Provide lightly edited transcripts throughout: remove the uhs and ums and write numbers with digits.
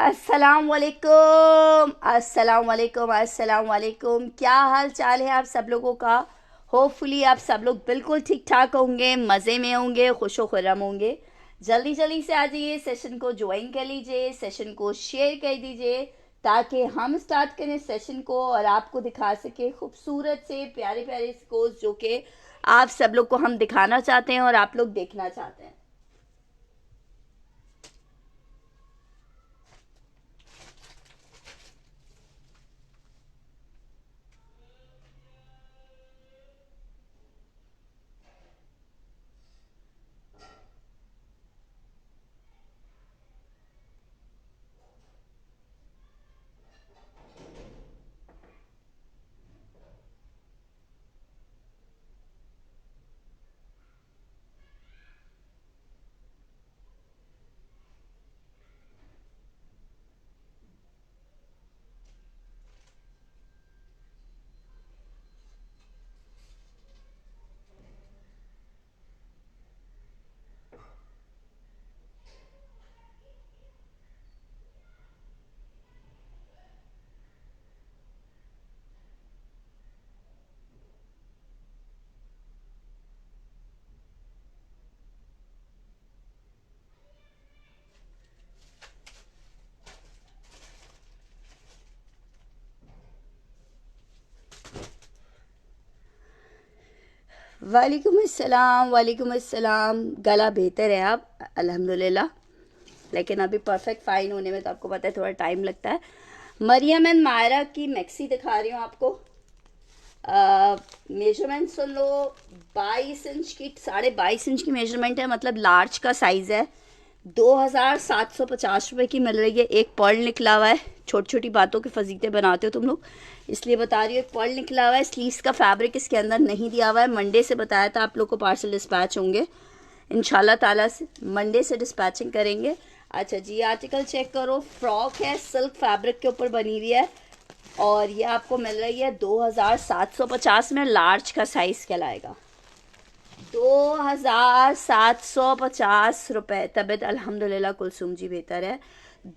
अस्सलाम वालेकुम, अस्सलाम वालेकुम, अस्सलाम वालेकुम। क्या हाल चाल है आप सब लोगों का? होपफुली आप सब लोग बिल्कुल ठीक ठाक होंगे, मज़े में होंगे, खुशो खुर्रम होंगे। जल्दी जल्दी से आ जाइए, सेशन को ज्वाइन कर लीजिए, सेशन को शेयर कर दीजिए ताकि हम स्टार्ट करें सेशन को और आपको दिखा सके खूबसूरत से प्यारे प्यारे स्कोर्स जो कि आप सब लोग को हम दिखाना चाहते हैं और आप लोग देखना चाहते हैं। वालेकुम अस्सलाम, वालेकुम अस्सलाम। गला बेहतर है अब अल्हम्दुलिल्लाह, लेकिन अभी परफेक्ट फाइन होने में तो आपको पता है थोड़ा टाइम लगता है। मरियम एंड मायरा की मैक्सी दिखा रही हूँ आपको। मेजरमेंट सुन लो। 22 इंच की, 22.5 इंच की मेजरमेंट है, मतलब लार्ज का साइज़ है। 2750 रुपये की मिल रही है। एक पर्ल निकला हुआ है। छोटी छोटी बातों के फजीते बनाते हो तुम लोग, इसलिए बता रही हूँ। एक पर्ल निकला हुआ है। स्लीव्स का फैब्रिक इसके अंदर नहीं दिया हुआ है। मंडे से बताया था आप लोग को पार्सल डिस्पैच होंगे इंशाल्लाह ताला से। मंडे से डिस्पैचिंग करेंगे। अच्छा जी, आर्टिकल चेक करो। फ्रॉक है, सिल्क फैब्रिक के ऊपर बनी हुई है और ये आपको मिल रही है 2750 में। लार्ज का साइज कहलाएगा। 2750 रुपये। तबीयत अल्हम्दुलिल्लाह कुलसुम जी बेहतर है।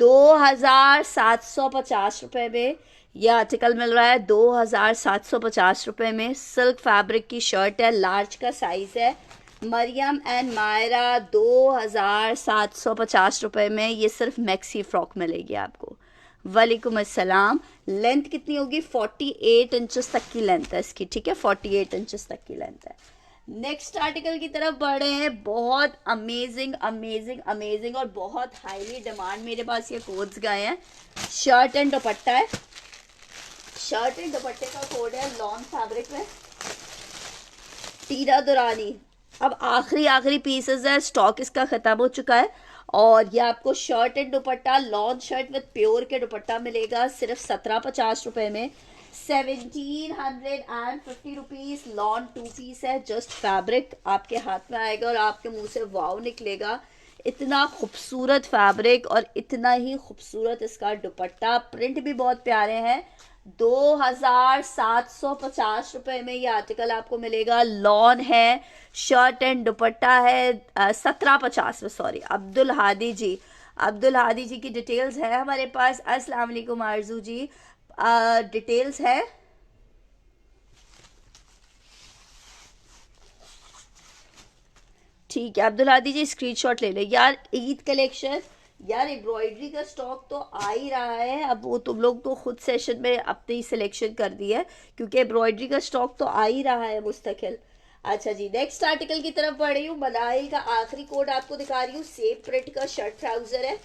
2750 रुपये में यह आर्टिकल मिल रहा है। 2750 रुपये में सिल्क फैब्रिक की शर्ट है, लार्ज का साइज है। मरियम एंड मायरा 2750 रुपये में ये सिर्फ मैक्सी फ्रॉक मिलेगी आपको। वालेकुम अस्सलाम। लेंथ कितनी होगी? 48 इंचेस तक की लेंथ है इसकी, ठीक है। 48 इंचेस तक की लेंथ है। नेक्स्ट आर्टिकल की तरफ बढ़ रहे हैं। बहुत अमेजिंग अमेजिंग अमेजिंग और बहुत हाईली डिमांड मेरे पास ये कोड्स गए हैं। शर्ट एंड दुपट्टा है। शर्ट एंड दुपट्टे का कोड है लॉन फैब्रिक में, टीरा दुरानी। अब आखिरी आखिरी पीसेस है, स्टॉक इसका खत्म हो चुका है। और ये आपको shirt and dupatta, lawn shirt with pure के दुपट्टा मिलेगा सिर्फ 1750 रुपये में। 1750 रुपीज। लॉन 2 पीस है। जस्ट फैब्रिक आपके हाथ में आएगा और आपके मुंह से वाव निकलेगा। इतना खूबसूरत फैब्रिक और इतना ही खूबसूरत इसका दुपट्टा। प्रिंट भी बहुत प्यारे हैं। 2750 रुपये में ये आर्टिकल आपको मिलेगा। लॉन है, शर्ट एंड दुपट्टा है। 1750 में, सॉरी। अब्दुल हादी जी, अब्दुल हादी जी की डिटेल्स है हमारे पास। अस्सलाम वालेकुम आरजू जी, डिटेल्स है। ठीक है अब्दुल हादी जी, स्क्रीनशॉट ले ले यार। ईद कलेक्शन यार, एम्ब्रॉयडरी का स्टॉक तो आ ही रहा है। अब वो तुम लोग तो खुद सेशन में अपनी सिलेक्शन कर दी है, क्योंकि एम्ब्रॉयडरी का स्टॉक तो आ ही रहा है मुस्तकिल। अच्छा जी, नेक्स्ट आर्टिकल की तरफ बढ़ रही हूँ। मनाइल का आखिरी कोड आपको दिखा रही हूँ। सेम प्रिंट का शर्ट ट्राउजर है।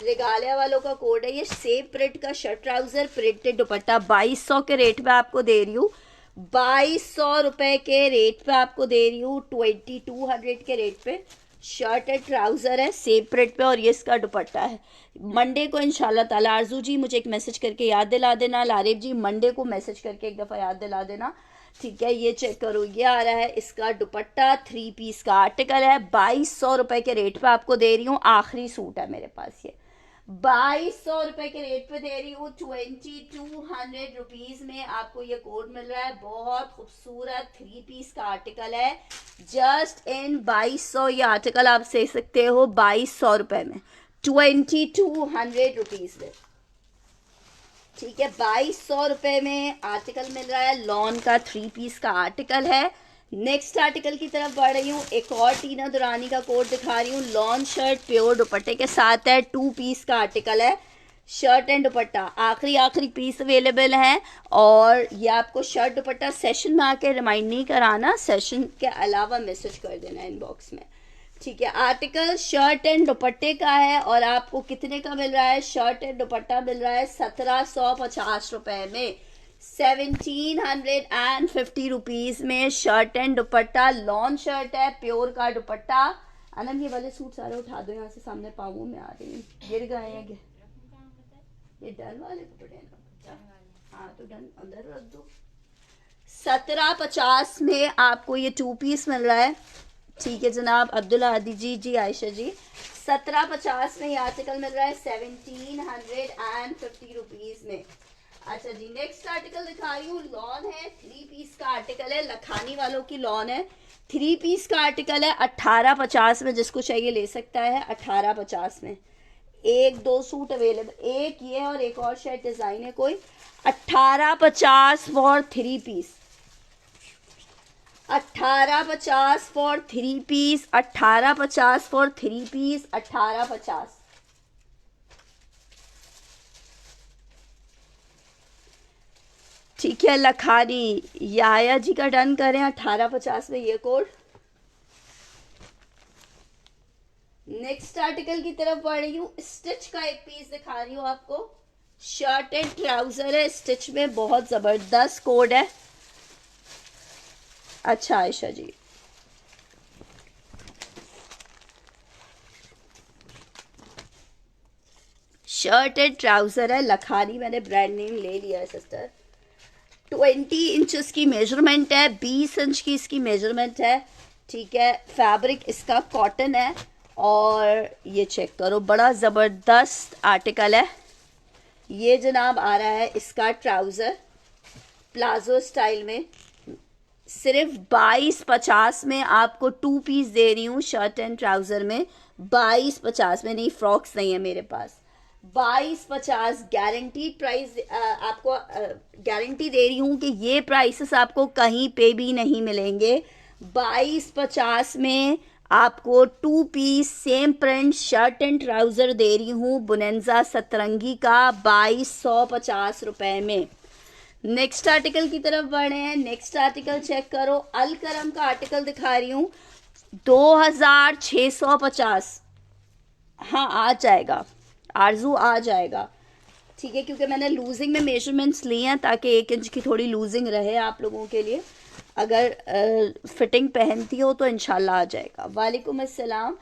रेगालिया वालों का कोड है ये। सेम प्रिंट का शर्ट ट्राउजर, प्रिंटेड दुपट्टा। 2200 के रेट पे आपको दे रही हूँ। 2200 रुपए के रेट पे आपको दे रही हूँ। 2200 के रेट पे शर्ट एंड ट्राउजर है, सेम प्रिंट पे, और ये इसका दुपट्टा है। मंडे को इंशाल्लाह ताला आरजू जी मुझे एक मैसेज करके याद दिला देना। लारिब जी मंडे को मैसेज करके एक दफ़ा याद दिला देना, ठीक है। ये चेक करो, ये आ रहा है इसका दुपट्टा। 3 पीस का आर्टिकल है। 2200 रुपए के रेट पे आपको दे रही हूँ। आखिरी सूट है मेरे पास ये। 2200 रुपए के रेट पे दे रही हूँ। 2200 रुपीज में आपको ये कोड मिल रहा है। बहुत खूबसूरत 3 पीस का आर्टिकल है। जस्ट इन 2200 ये आर्टिकल आप ले सकते हो 2200 रुपए में। 2200 में, ठीक है। 2200 में आर्टिकल मिल रहा है, लॉन का 3 पीस का आर्टिकल है। नेक्स्ट आर्टिकल की तरफ बढ़ रही हूँ, एक और टीना दुरानी का कोट दिखा रही हूँ। लॉन शर्ट प्योर दुपट्टे के साथ है, 2 पीस का आर्टिकल है, शर्ट एंड दुपट्टा। आखिरी पीस अवेलेबल है। और ये आपको शर्ट दुपट्टा सेशन में आके रिमाइंड नहीं कराना, सेशन के अलावा मैसेज कर देना इनबॉक्स में, ठीक है। आर्टिकल शर्ट एंड दुपट्टे का है और आपको कितने का मिल रहा है? शर्ट एंड दुपट्टा मिल रहा है 1750 में, 1750 रुपीज में shirt and dupatta. Lawn shirt है, प्योर का दुपट्टा। अनम ये वाले सूट सारे उठा दो यहाँ से, सामने पाँवों में आ रही है, गिर गए हैं ये डन वाले कपड़े ना। हाँ तो डन अंदर रख दो। 1750 में आपको ये 2 पीस मिल रहा है, ठीक है जनाब। अब्दुल्ला आदि जी, जी आयशा जी, 1750 में ये आर्टिकल मिल रहा है 1750 रुपीज में। अच्छा जी, नेक्स्ट आर्टिकल दिखा रही हूँ, लॉन है, 3 पीस का आर्टिकल है, लखानी वालों की लॉन है, 3 पीस का आर्टिकल है, 1850 में। जिसको चाहिए ले सकता है 1850 में। 1-2 सूट अवेलेबल, एक ये और एक और शायद डिजाइन है कोई। 1850 for 3 piece, 1850 for 3 piece, 1850 for 3 piece, 1850। ठीक है लखानी, याया जी का डन करें 1850 में ये कोड। नेक्स्ट आर्टिकल की तरफ बढ़ रही हूँ, स्टिच का एक पीस दिखा रही हूँ आपको। शर्ट एंड ट्राउजर है, स्टिच में बहुत जबरदस्त कोड है। अच्छा आयशा जी, शर्ट एंड ट्राउजर है, लखानी, मैंने ब्रांड नेम ले लिया है सिस्टर। 20 इंचेस की मेजरमेंट है, 20 इंच की इसकी मेजरमेंट है, ठीक है। फैब्रिक इसका कॉटन है और ये चेक करो, बड़ा ज़बरदस्त आर्टिकल है। ये जनाब आ रहा है इसका ट्राउज़र प्लाजो स्टाइल में, सिर्फ 2250 में आपको 2 पीस दे रही हूँ शर्ट एंड ट्राउज़र में। 2250 में, नहीं फ्रॉक्स नहीं है मेरे पास। 2250 गारंटीड प्राइस, आपको गारंटी दे रही हूँ कि ये प्राइसेस आपको कहीं पे भी नहीं मिलेंगे। 2250 में आपको 2 piece same print shirt and trouser दे रही हूँ, बुनेंजा सतरंगी का, 2250 रुपए में। नेक्स्ट आर्टिकल की तरफ बढ़े हैं। नेक्स्ट आर्टिकल चेक करो, अल करम का आर्टिकल दिखा रही हूँ, 2650। हाँ आ जाएगा आरजू, आ जाएगा, ठीक है, क्योंकि मैंने लूजिंग में मेजरमेंट्स लिए हैं ताकि 1 इंच की थोड़ी लूजिंग रहे आप लोगों के लिए। अगर फिटिंग पहनती हो तो इंशाल्लाह आ जाएगा। वालेकुम अस्सलाम।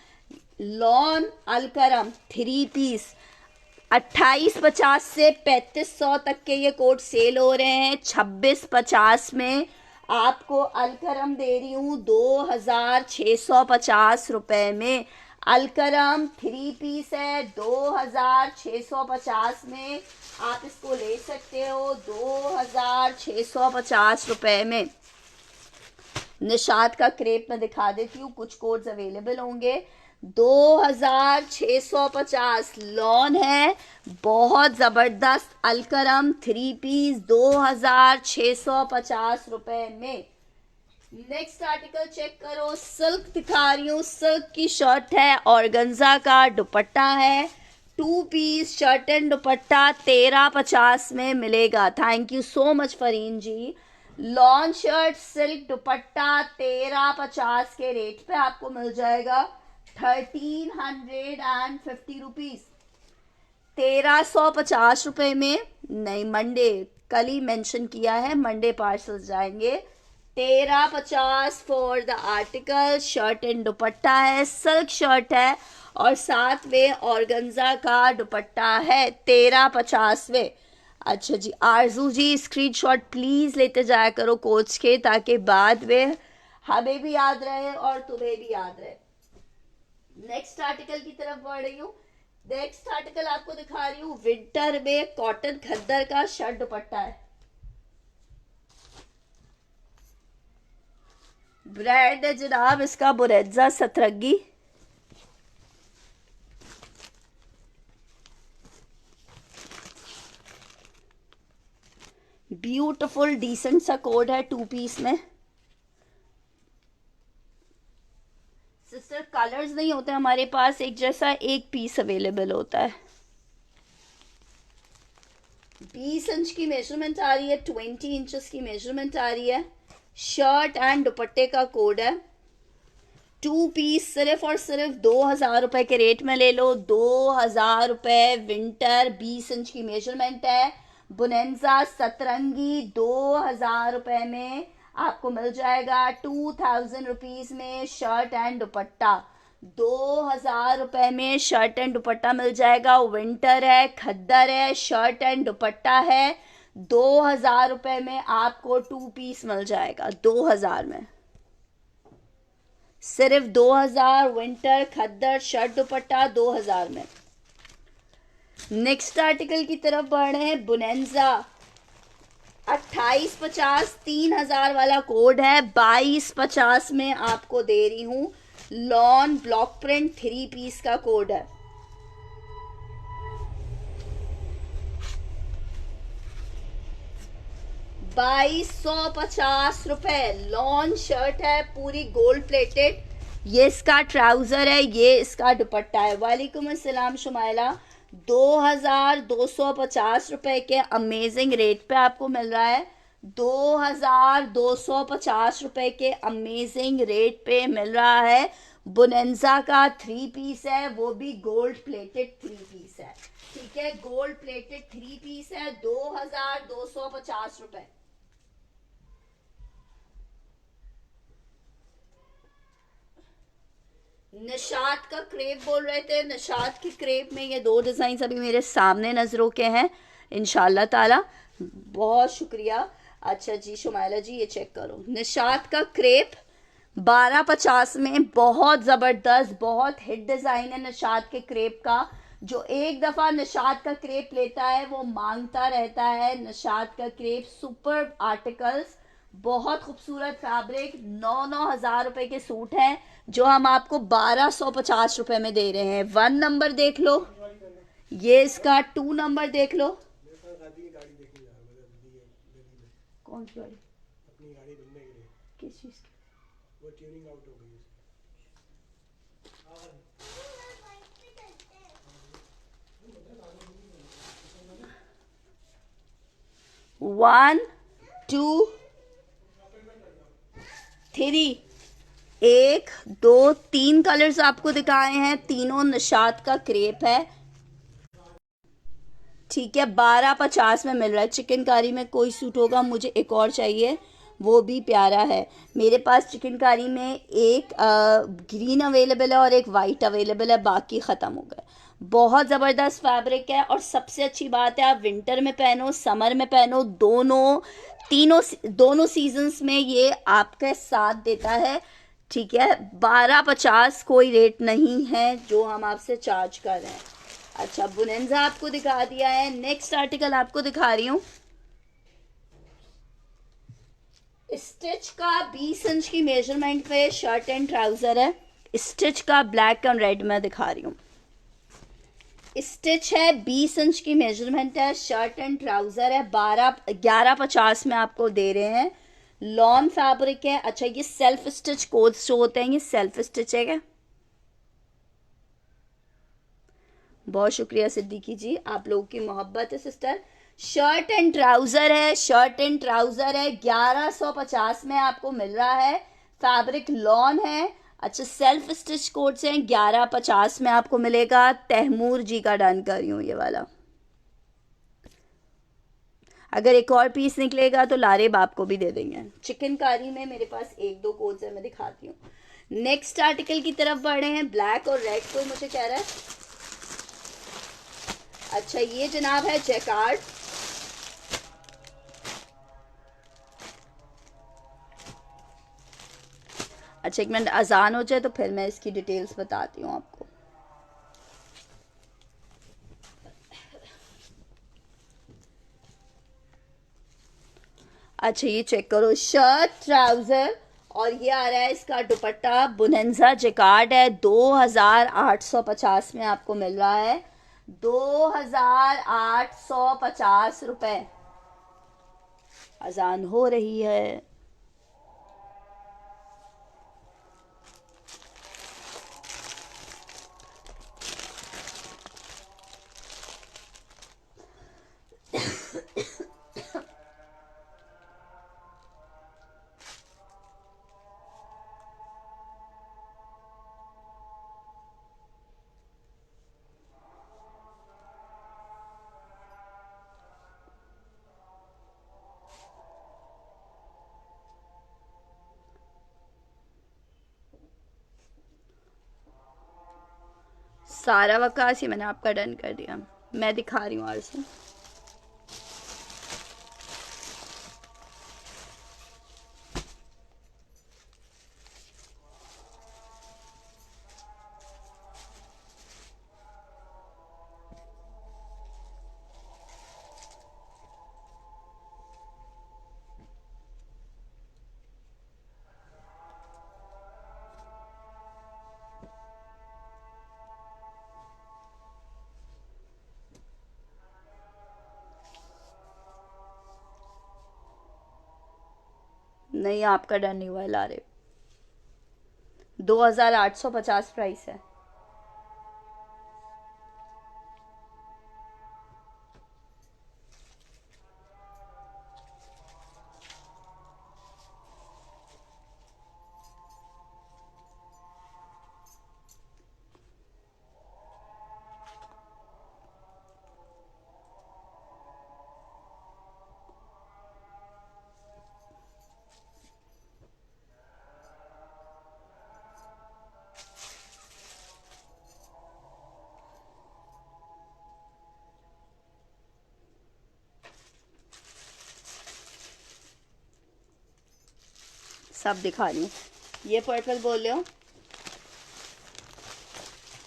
लॉन अल करम 3 पीस 2850 से 3500 तक के ये कोट सेल हो रहे हैं। 2650 में आपको अलकरम दे रही हूँ 2650 रुपए में। अलकरम 3 पीस है, 2650 में आप इसको ले सकते हो, 2650 रुपए में। निशात का क्रेप में दिखा देती हूँ, कुछ कोड्स अवेलेबल होंगे। 2650 लॉन है, बहुत ज़बरदस्त अलकरम 3 पीस 2650 रुपए में। नेक्स्ट आर्टिकल चेक करो, सिल्क दिखा रही हूँ, सिल्क की शर्ट है, ऑर्गेन्जा का दुपट्टा है, 2 पीस शर्ट एंड दुपट्टा 1350 में मिलेगा। Thank you so much Fareen ji. Lawn shirt silk दुपट्टा 1350 के रेट पे आपको मिल जाएगा, 1350 रुपीज, 1350 रुपए में। नहीं, मंडे कल ही मेंशन किया है, मंडे पार्सल्स जाएंगे। 1350 for the article, shirt and दुपट्टा है, सिल्क शर्ट है और साथ में ऑर्गेन्जा का दुपट्टा है, 1350 में। अच्छा जी, आरजू जी स्क्रीनशॉट प्लीज लेते जाया करो कोच के, ताकि बाद में हमें भी याद रहे और तुम्हें भी याद रहे। नेक्स्ट आर्टिकल की तरफ बढ़ रही हूँ। नेक्स्ट आर्टिकल आपको दिखा रही हूँ, विंटर में कॉटन खद्दर का शर्ट दुपट्टा है, ब्रांड है जनाब इसका बुनेंजा सतरंगी। ब्यूटिफुल डिसेंट सा कोड है 2 पीस में। सिस्टर कलर्स नहीं होते हमारे पास एक जैसा, एक पीस अवेलेबल होता है। 20 इंच की मेजरमेंट आ रही है, 20 इंचेस की मेजरमेंट आ रही है। शर्ट एंड दुपट्टे का कोड है। 2 पीस सिर्फ और सिर्फ 2000 रुपए के रेट में ले लो। 2000 रुपए। विंटर 20 इंच की मेजरमेंट है। बुनेंजा सतरंगी 2000 रुपए में आपको मिल जाएगा। 2000 रुपीज में शर्ट एंड दुपट्टा। 2000 रुपए में शर्ट एंड दुपट्टा मिल जाएगा। विंटर है, खद्दर है, शर्ट एंड दुपट्टा है। 2000 रुपए में आपको 2 पीस मिल जाएगा। 2000 में सिर्फ 2000। विंटर, खद्दर, शर्ट, दुपट्टा 2000 में। नेक्स्ट आर्टिकल की तरफ बढ़ रहे हैं। बुनेंजा 2850 3000 वाला कोड है। 2250 में आपको दे रही हूं। लॉन ब्लॉक प्रिंट 3 पीस का कोड है। ₹2250 लॉन शर्ट है, पूरी गोल्ड प्लेटेड। ये इसका ट्राउजर है, ये इसका दुपट्टा है। वालेकुम अस्सलाम शुमाइला। 2250 रुपए के अमेजिंग रेट पे आपको मिल रहा है। 2250 रुपए के अमेजिंग रेट पे मिल रहा है। बुनेंजा का 3 पीस है, वो भी गोल्ड प्लेटेड 3 पीस है। ठीक है, गोल्ड प्लेटेड 3 पीस है। 2250 रुपए। निशात का क्रेप बोल रहे थे। निशात की क्रेप में ये 2 डिज़ाइन अभी मेरे सामने नज़रों के हैं इंशाल्लाह ताला। बहुत शुक्रिया। अच्छा जी शुमाइला जी, ये चेक करो। निशात का क्रेप 1250 में बहुत ज़बरदस्त, बहुत हिट डिज़ाइन है निशात के क्रेप का। जो एक दफ़ा निशात का क्रेप लेता है वो मांगता रहता है। निशात का क्रेप सुपर आर्टिकल्स, बहुत खूबसूरत फैब्रिक। 9-9 हज़ार रुपए के सूट हैं जो हम आपको 1250 रुपए में दे रहे हैं। 1 नंबर देख लो, ये इसका 2 नंबर देख लो। कौन सी गाड़ी? अपनी गाड़ी बनने के लिए। किस चीज की? वो ट्यूनिंग आउट हो गई। 1 2 3 1 2 3 कलर्स आपको दिखाए हैं। तीनों निशात का क्रेप है। ठीक है, 1250 में मिल रहा है। चिकनकारी में कोई सूट होगा, मुझे एक और चाहिए, वो भी प्यारा है। मेरे पास चिकनकारी में एक ग्रीन अवेलेबल है और एक वाइट अवेलेबल है, बाकी ख़त्म हो गए। बहुत ज़बरदस्त फैब्रिक है और सबसे अच्छी बात है आप विंटर में पहनो, समर में पहनो, दोनों सीजन्स में ये आपके साथ देता है। ठीक है, 1250 कोई रेट नहीं है जो हम आपसे चार्ज कर रहे हैं। अच्छा, बुनेंजा आपको दिखा दिया है। नेक्स्ट आर्टिकल आपको दिखा रही हूँ। स्टिच का 20 इंच की मेजरमेंट पे शर्ट एंड ट्राउजर है। स्टिच का ब्लैक एंड रेड में दिखा रही हूँ। स्टिच है, 20 इंच की मेजरमेंट है, शर्ट एंड ट्राउजर है। 1150 में आपको दे रहे हैं। लॉन फैब्रिक है। अच्छा, ये सेल्फ स्टिच कोड्स जो होते हैं, ये सेल्फ स्टिच है क्या? बहुत शुक्रिया सिद्दीकी जी, आप लोगों की मोहब्बत है सिस्टर। शर्ट एंड ट्राउजर है, शर्ट एंड ट्राउजर है। 1150 में आपको मिल रहा है। फैब्रिक लॉन है। अच्छा, सेल्फ स्टिच कोट्स हैं। 1150 में आपको मिलेगा। तैमूर जी का डन कर रही हूँ ये वाला। अगर एक और पीस निकलेगा तो लारे बाप को भी दे देंगे। चिकनकारी में मेरे पास 1-2 कोड्स है, मैं दिखाती हूँ। नेक्स्ट आर्टिकल की तरफ बढ़े हैं। ब्लैक और रेड कोई मुझे कह रहा है। अच्छा, ये जनाब है जैकार्ड। अच्छा, एक मिनट अजान हो जाए तो फिर मैं इसकी डिटेल्स बताती हूँ आपको। अच्छा, ये चेक करो। शर्ट, ट्राउजर और ये आ रहा है इसका दुपट्टा। बुनेंजा जैकार्ड है। 2850 में आपको मिल रहा है। 2850 रुपए। अजान हो रही है। सारा वकास ही मैंने आपका डन कर दिया। मैं दिखा रही हूँ और से। नहीं, आपका डन नहीं हुआ है लारे। 2850 प्राइस है। सब दिखा रही हूँ। ये पर्पल बोल रहे हो,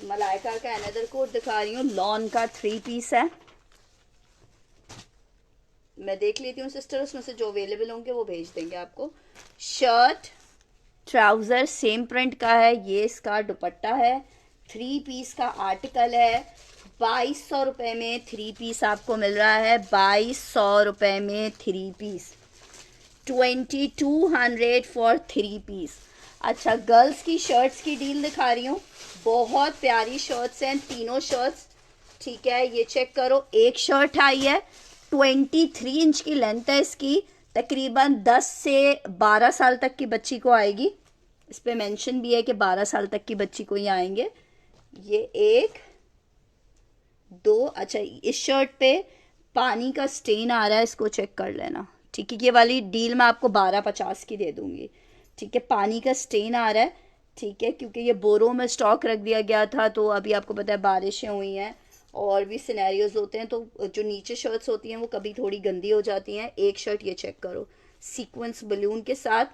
मलाइका का अनदर कोट दिखा रही हूँ। लॉन का 3 पीस है। मैं देख लेती हूँ सिस्टर, उसमें से जो अवेलेबल होंगे वो भेज देंगे आपको। शर्ट ट्राउजर सेम प्रिंट का है। ये इसका दुपट्टा है। 3 पीस का आर्टिकल है। 2200 रुपये में 3 पीस आपको मिल रहा है। 2200 रुपये में 3 पीस। 2200 for 3 piece. अच्छा, गर्ल्स की शर्ट्स की डील दिखा रही हूँ। बहुत प्यारी शर्ट्स हैं, तीनों शर्ट्स। ठीक है, ये चेक करो। एक शर्ट आई है, 23 इंच की लेंथ है इसकी। तकरीबन 10 से 12 साल तक की बच्ची को आएगी। इस पे मेंशन भी है कि 12 साल तक की बच्ची को ही आएंगे। ये एक दो। अच्छा, इस शर्ट पे पानी का स्टेन आ रहा है, इसको चेक कर लेना। ठीक है, ये वाली डील मैं आपको 1250 की दे दूंगी। ठीक है, पानी का स्टेन आ रहा है। ठीक है, क्योंकि ये बोरों में स्टॉक रख दिया गया था, तो अभी आपको पता है बारिशें हुई हैं और भी सिनेरियोज होते हैं, तो जो नीचे शर्ट्स होती हैं वो कभी थोड़ी गंदी हो जाती हैं। एक शर्ट ये चेक करो, सीक्वेंस बलून के साथ।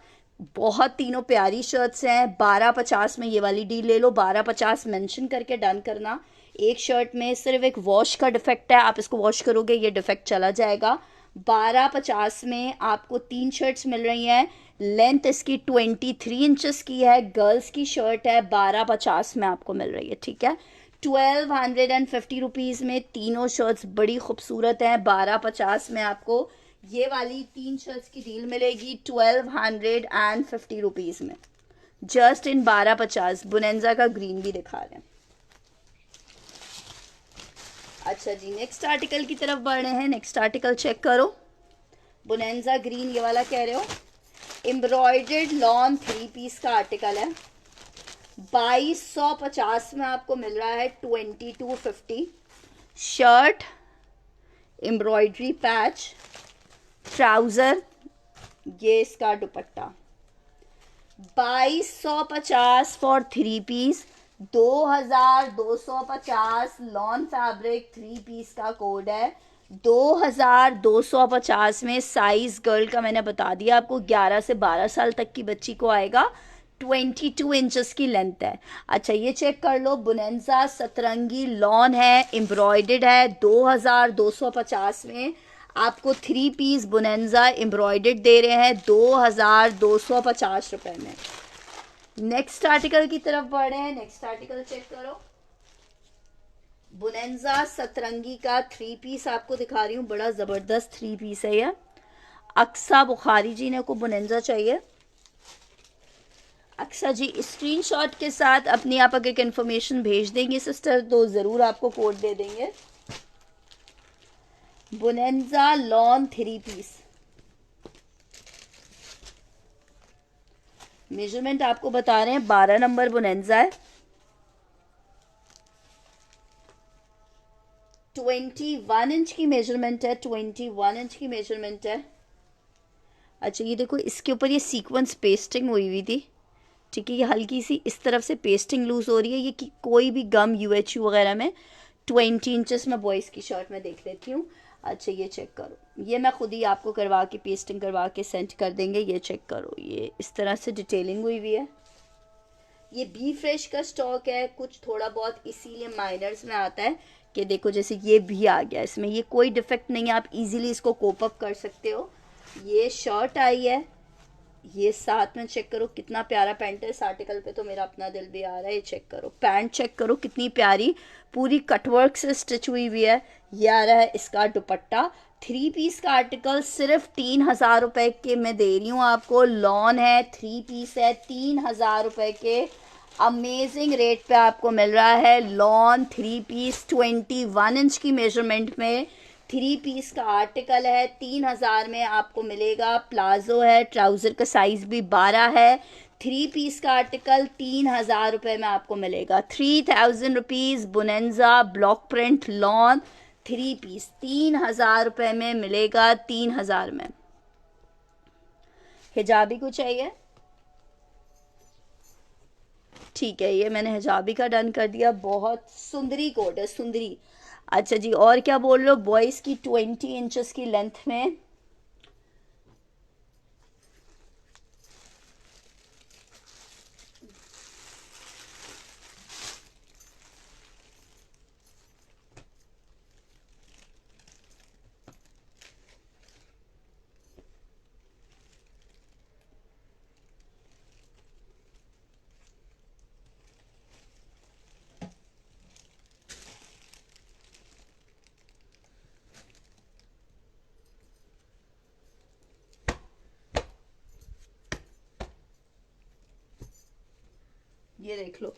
बहुत तीनों प्यारी शर्ट्स हैं। 1250 में ये वाली डील ले लो। 1250 मेंशन करके डन करना। एक शर्ट में सिर्फ एक वॉश का डिफेक्ट है, आप इसको वॉश करोगे ये डिफेक्ट चला जाएगा। 1250 में आपको 3 शर्ट्स मिल रही हैं। लेंथ इसकी 23 इंचेस की है। गर्ल्स की शर्ट है, 1250 में आपको मिल रही है। ठीक है, 1250 रुपीज़ में तीनों शर्ट्स बड़ी खूबसूरत हैं। 1250 में आपको ये वाली 3 शर्ट्स की डील मिलेगी 1250 रुपीज़ में, जस्ट इन 1250। बुनेंजा का ग्रीन भी दिखा रहे हैं। अच्छा जी, नेक्स्ट आर्टिकल की तरफ बढ़ रहे हैं। नेक्स्ट आर्टिकल चेक करो। बुनेंजा ग्रीन ये वाला कह रहे हो, एम्ब्रॉयडर्ड लॉन 3 पीस का आर्टिकल है। 2250 में आपको मिल रहा है। 2250। शर्ट, एम्ब्रॉयडरी पैच, ट्राउजर, ये इसका दुपट्टा। 2250 for 3 piece. 2250 lawn fabric 3 piece का कोड है। 2250 में साइज गर्ल का मैंने बता दिया आपको, 11 से 12 साल तक की बच्ची को आएगा। 22 इंचेस की लेंथ है। अच्छा, ये चेक कर लो। बुनेंजा सतरंगी लॉन है, एम्ब्रॉयडर्ड है। 2250 में आपको 3 पीस बुनेंजा एम्ब्रॉयडर्ड दे रहे हैं 2250 रुपये में। नेक्स्ट आर्टिकल की तरफ बढ़े हैं। नेक्स्ट आर्टिकल चेक करो। बुनेंजा सतरंगी का 3 पीस आपको दिखा रही हूँ। बड़ा ज़बरदस्त 3 पीस है यह। अक्सा बुखारी जी ने को बोनेंजा चाहिए। अक्सा जी स्क्रीनशॉट के साथ अपनी आप अगर इन्फॉर्मेशन भेज देंगे सिस्टर तो ज़रूर आपको कोड दे देंगे। बोनेंजा लॉन 3 पीस, मेजरमेंट आपको बता रहे हैं 12 नंबर बोनेंजा है, 21 इंच की मेजरमेंट है, 21 इंच की मेजरमेंट है। अच्छा ये देखो इसके ऊपर ये सीक्वेंस पेस्टिंग हुई हुई थी, ठीक है, ये हल्की सी इस तरफ से पेस्टिंग लूज हो रही है, ये कि कोई भी गम यूएचयू वगैरह में 20 इंचेस में बॉयज़ की शर्ट में देख लेती हूँ। अच्छा ये चेक करो, ये मैं खुद ही आपको करवा के पेस्टिंग करवा के सेंड कर देंगे। ये चेक करो, ये इस तरह से डिटेलिंग हुई हुई है। ये बी फ्रेश का स्टॉक है, कुछ थोड़ा बहुत इसीलिए माइनर्स में आता है कि देखो जैसे ये भी आ गया इसमें, ये कोई डिफेक्ट नहीं है, आप इजीली इसको कोप अप कर सकते हो। ये शर्ट आई है, ये साथ में चेक करो कितना प्यारा पैंट है, इस आर्टिकल पे तो मेरा अपना दिल भी आ रहा है। ये चेक करो पैंट, चेक करो कितनी प्यारी पूरी कटवर्क से स्टिच हुई हुई है। ये आ रहा है इसका दुपट्टा। 3 पीस का आर्टिकल सिर्फ 3,000 रुपए के मैं दे रही हूँ आपको। लॉन है, 3 पीस है, 3,000 रुपए के अमेजिंग रेट पे आपको मिल रहा है। लॉन 3 पीस 21 इंच की मेजरमेंट में 3 पीस का आर्टिकल है, 3,000 में आपको मिलेगा। प्लाजो है, ट्राउज़र का साइज भी 12 है। 3 पीस का आर्टिकल 3,000 रुपये में आपको मिलेगा। 3,000 rupees bonanza block print lawn 3 piece 3,000 रुपये में मिलेगा। 3,000 में। हिजाबी को चाहिए, ठीक है, ये मैंने हिजाबी का डन कर दिया। बहुत सुंदरी कोट है, सुंदरी। अच्छा जी और क्या बोल रहे हो, बॉयज़ की 20 इंचेस की लेंथ में। ये देख लो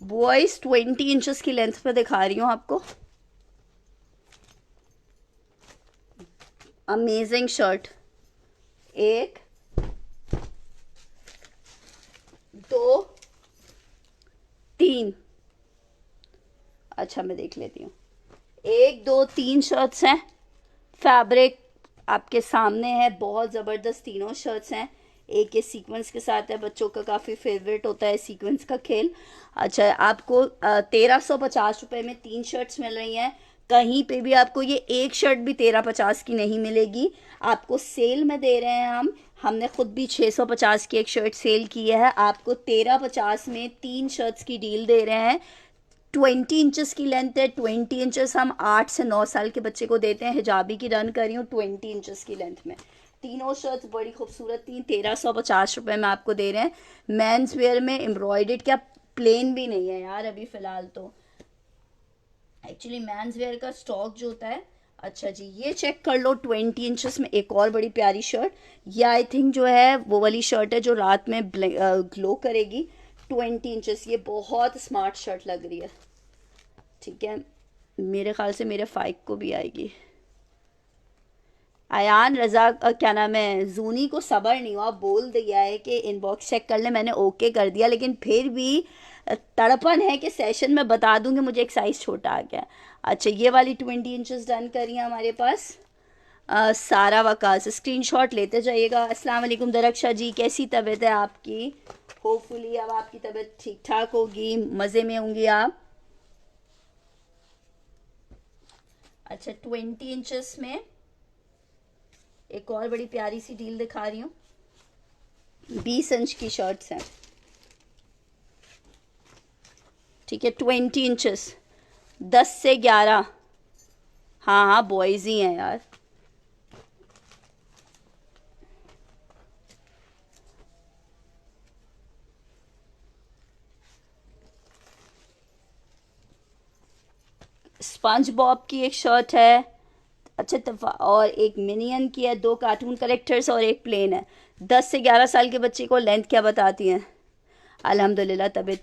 बॉयज 20 इंचेस की लेंथ पे दिखा रही हूँ आपको। अमेजिंग शर्ट, 1 2 3, अच्छा मैं देख लेती हूँ, 1 2 3 शर्ट्स हैं। फैब्रिक आपके सामने है, बहुत ज़बरदस्त तीनों शर्ट्स हैं। एक ये सीक्वेंस के साथ है, बच्चों का काफ़ी फेवरेट होता है सीक्वेंस का खेल। अच्छा आपको 1350 रुपये में 3 शर्ट्स मिल रही हैं। कहीं पे भी आपको ये एक शर्ट भी 1350 की नहीं मिलेगी, आपको सेल में दे रहे हैं हम। हमने खुद भी 650 की एक शर्ट सेल की है, आपको 1350 में 3 शर्ट्स की डील दे रहे हैं। 20 इंचेस की लेंथ है, 20 इंचेस हम 8 से 9 साल के बच्चे को देते हैं। हिजाबी की रन कर रही हूँ 20 इंचेस की लेंथ में। तीनों शर्ट्स बड़ी खूबसूरत थी, 1350 रुपये में आपको दे रहे हैं। मेंस वेयर में एम्ब्रॉयडर्ड, क्या प्लेन भी नहीं है यार अभी फ़िलहाल तो, एक्चुअली मेंस वेयर का स्टॉक जो होता है। अच्छा जी ये चेक कर लो 20 इंचेस में एक और बड़ी प्यारी शर्ट। ये आई थिंक जो है वो वाली शर्ट है जो रात में ग्लो करेगी। 20 इंचेस, ये बहुत स्मार्ट शर्ट लग रही है, ठीक है, मेरे ख्याल से मेरे फाइक को भी आएगी। अयान रजा क्या नाम है, जूनी को सब्र नहीं हुआ, बोल दिया है कि इनबॉक्स चेक कर ले, मैंने ओके कर दिया, लेकिन फिर भी तड़पन है कि सेशन में बता दूंगी मुझे एक साइज़ छोटा आ गया। अच्छा ये वाली 20 इंचेस डन करी है हमारे पास। सारा वकास स्क्रीनशॉट लेते जाइएगा। अस्सलाम वालेकुम दरक्षा जी, कैसी तबीयत है आपकी? होपफुली अब आपकी तबीयत ठीक ठाक होगी, मज़े में होंगी आप। अच्छा 20 इंचेस में एक और बड़ी प्यारी सी डील दिखा रही हूँ। 20 इंच की शर्ट्स हैं, ठीक है, 20 इंचेस 10 से 11। हाँ हाँ बॉयज़ ही हैं यार। स्पंज बॉब की एक शर्ट है। अच्छा अच्छा और एक मिनियन की है, 2 कार्टून करेक्टर्स और एक प्लेन है। 10 से 11 साल के बच्चे को लेंथ क्या बताती हैं? अल्हम्दुलिल्लाह तबीयत,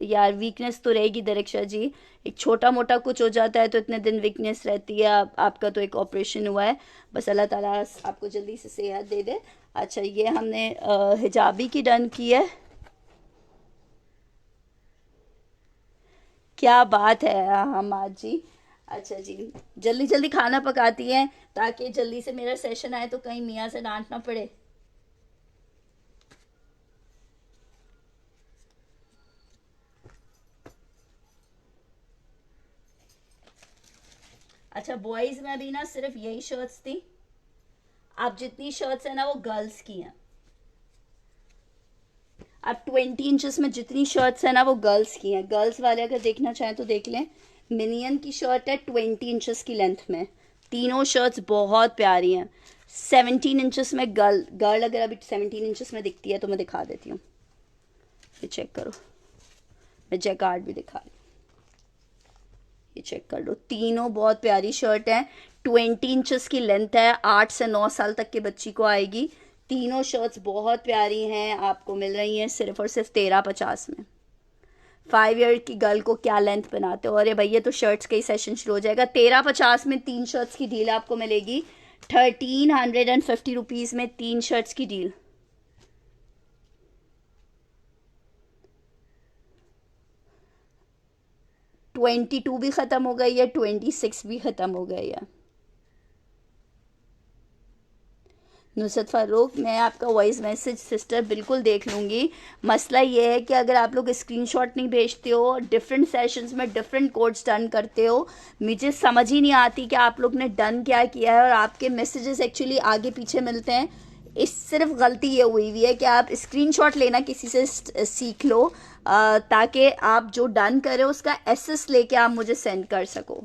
यार वीकनेस तो रहेगी दरक्षा जी, एक छोटा मोटा कुछ हो जाता है तो इतने दिन वीकनेस रहती है। आपका तो एक ऑपरेशन हुआ है, बस अल्लाह ताला आपको जल्दी से सेहत दे दे। अच्छा ये हमने हिजाबी की डन की है। क्या बात है हमाद जी। अच्छा जी, जल्दी जल्दी खाना पकाती हैं ताकि जल्दी से मेरा सेशन आए तो कहीं मियाँ से डांट ना पड़े। अच्छा बॉयज़ में भी ना सिर्फ यही शर्ट्स थी, आप जितनी शर्ट्स हैं ना वो गर्ल्स की हैं। अब 20 इंचेस में जितनी शर्ट्स हैं ना वो गर्ल्स की हैं। गर्ल्स वाले अगर देखना चाहें तो देख लें। मिनियन की शर्ट है 20 इंचेस की लेंथ में, तीनों शर्ट्स बहुत प्यारी हैं। 17 इंचेस में गर्ल गर्ल अगर अभी 17 इंचेस में दिखती है तो मैं दिखा देती हूँ, ये चेक करो, मैं जैकार्ड भी दिखा रही हूँ, ये चेक कर लो। तीनों बहुत प्यारी शर्ट है, 20 इंचेस की लेंथ है, 8 से 9 साल तक के बच्ची को आएगी। तीनों शर्ट्स बहुत प्यारी हैं, आपको मिल रही हैं सिर्फ और सिर्फ 1350 में। 5 ईयर की गर्ल को क्या लेंथ बनाते हो? अरे भैया तो शर्ट्स का ही सेशन शुरू हो जाएगा। 1350 में 3 शर्ट्स की डील आपको मिलेगी। 1350 रुपीज़ में 3 शर्ट्स की डील। 22 भी ख़त्म हो गई है, 26 भी ख़त्म हो गई है। नुसरत फ़ारूक, मैं आपका वॉइस मैसेज सिस्टर बिल्कुल देख लूँगी। मसला ये है कि अगर आप लोग स्क्रीनशॉट नहीं भेजते हो, डिफरेंट सेशंस में डिफरेंट कोड्स डन करते हो, मुझे समझ ही नहीं आती कि आप लोग ने डन क्या किया है और आपके मैसेजेस एक्चुअली आगे पीछे मिलते हैं। इस सिर्फ गलती ये हुई है कि आप स्क्रीनशॉट लेना किसी से सीख लो, ताकि आप जो डन करें उसका एसेस लेके आप मुझे सेंड कर सको।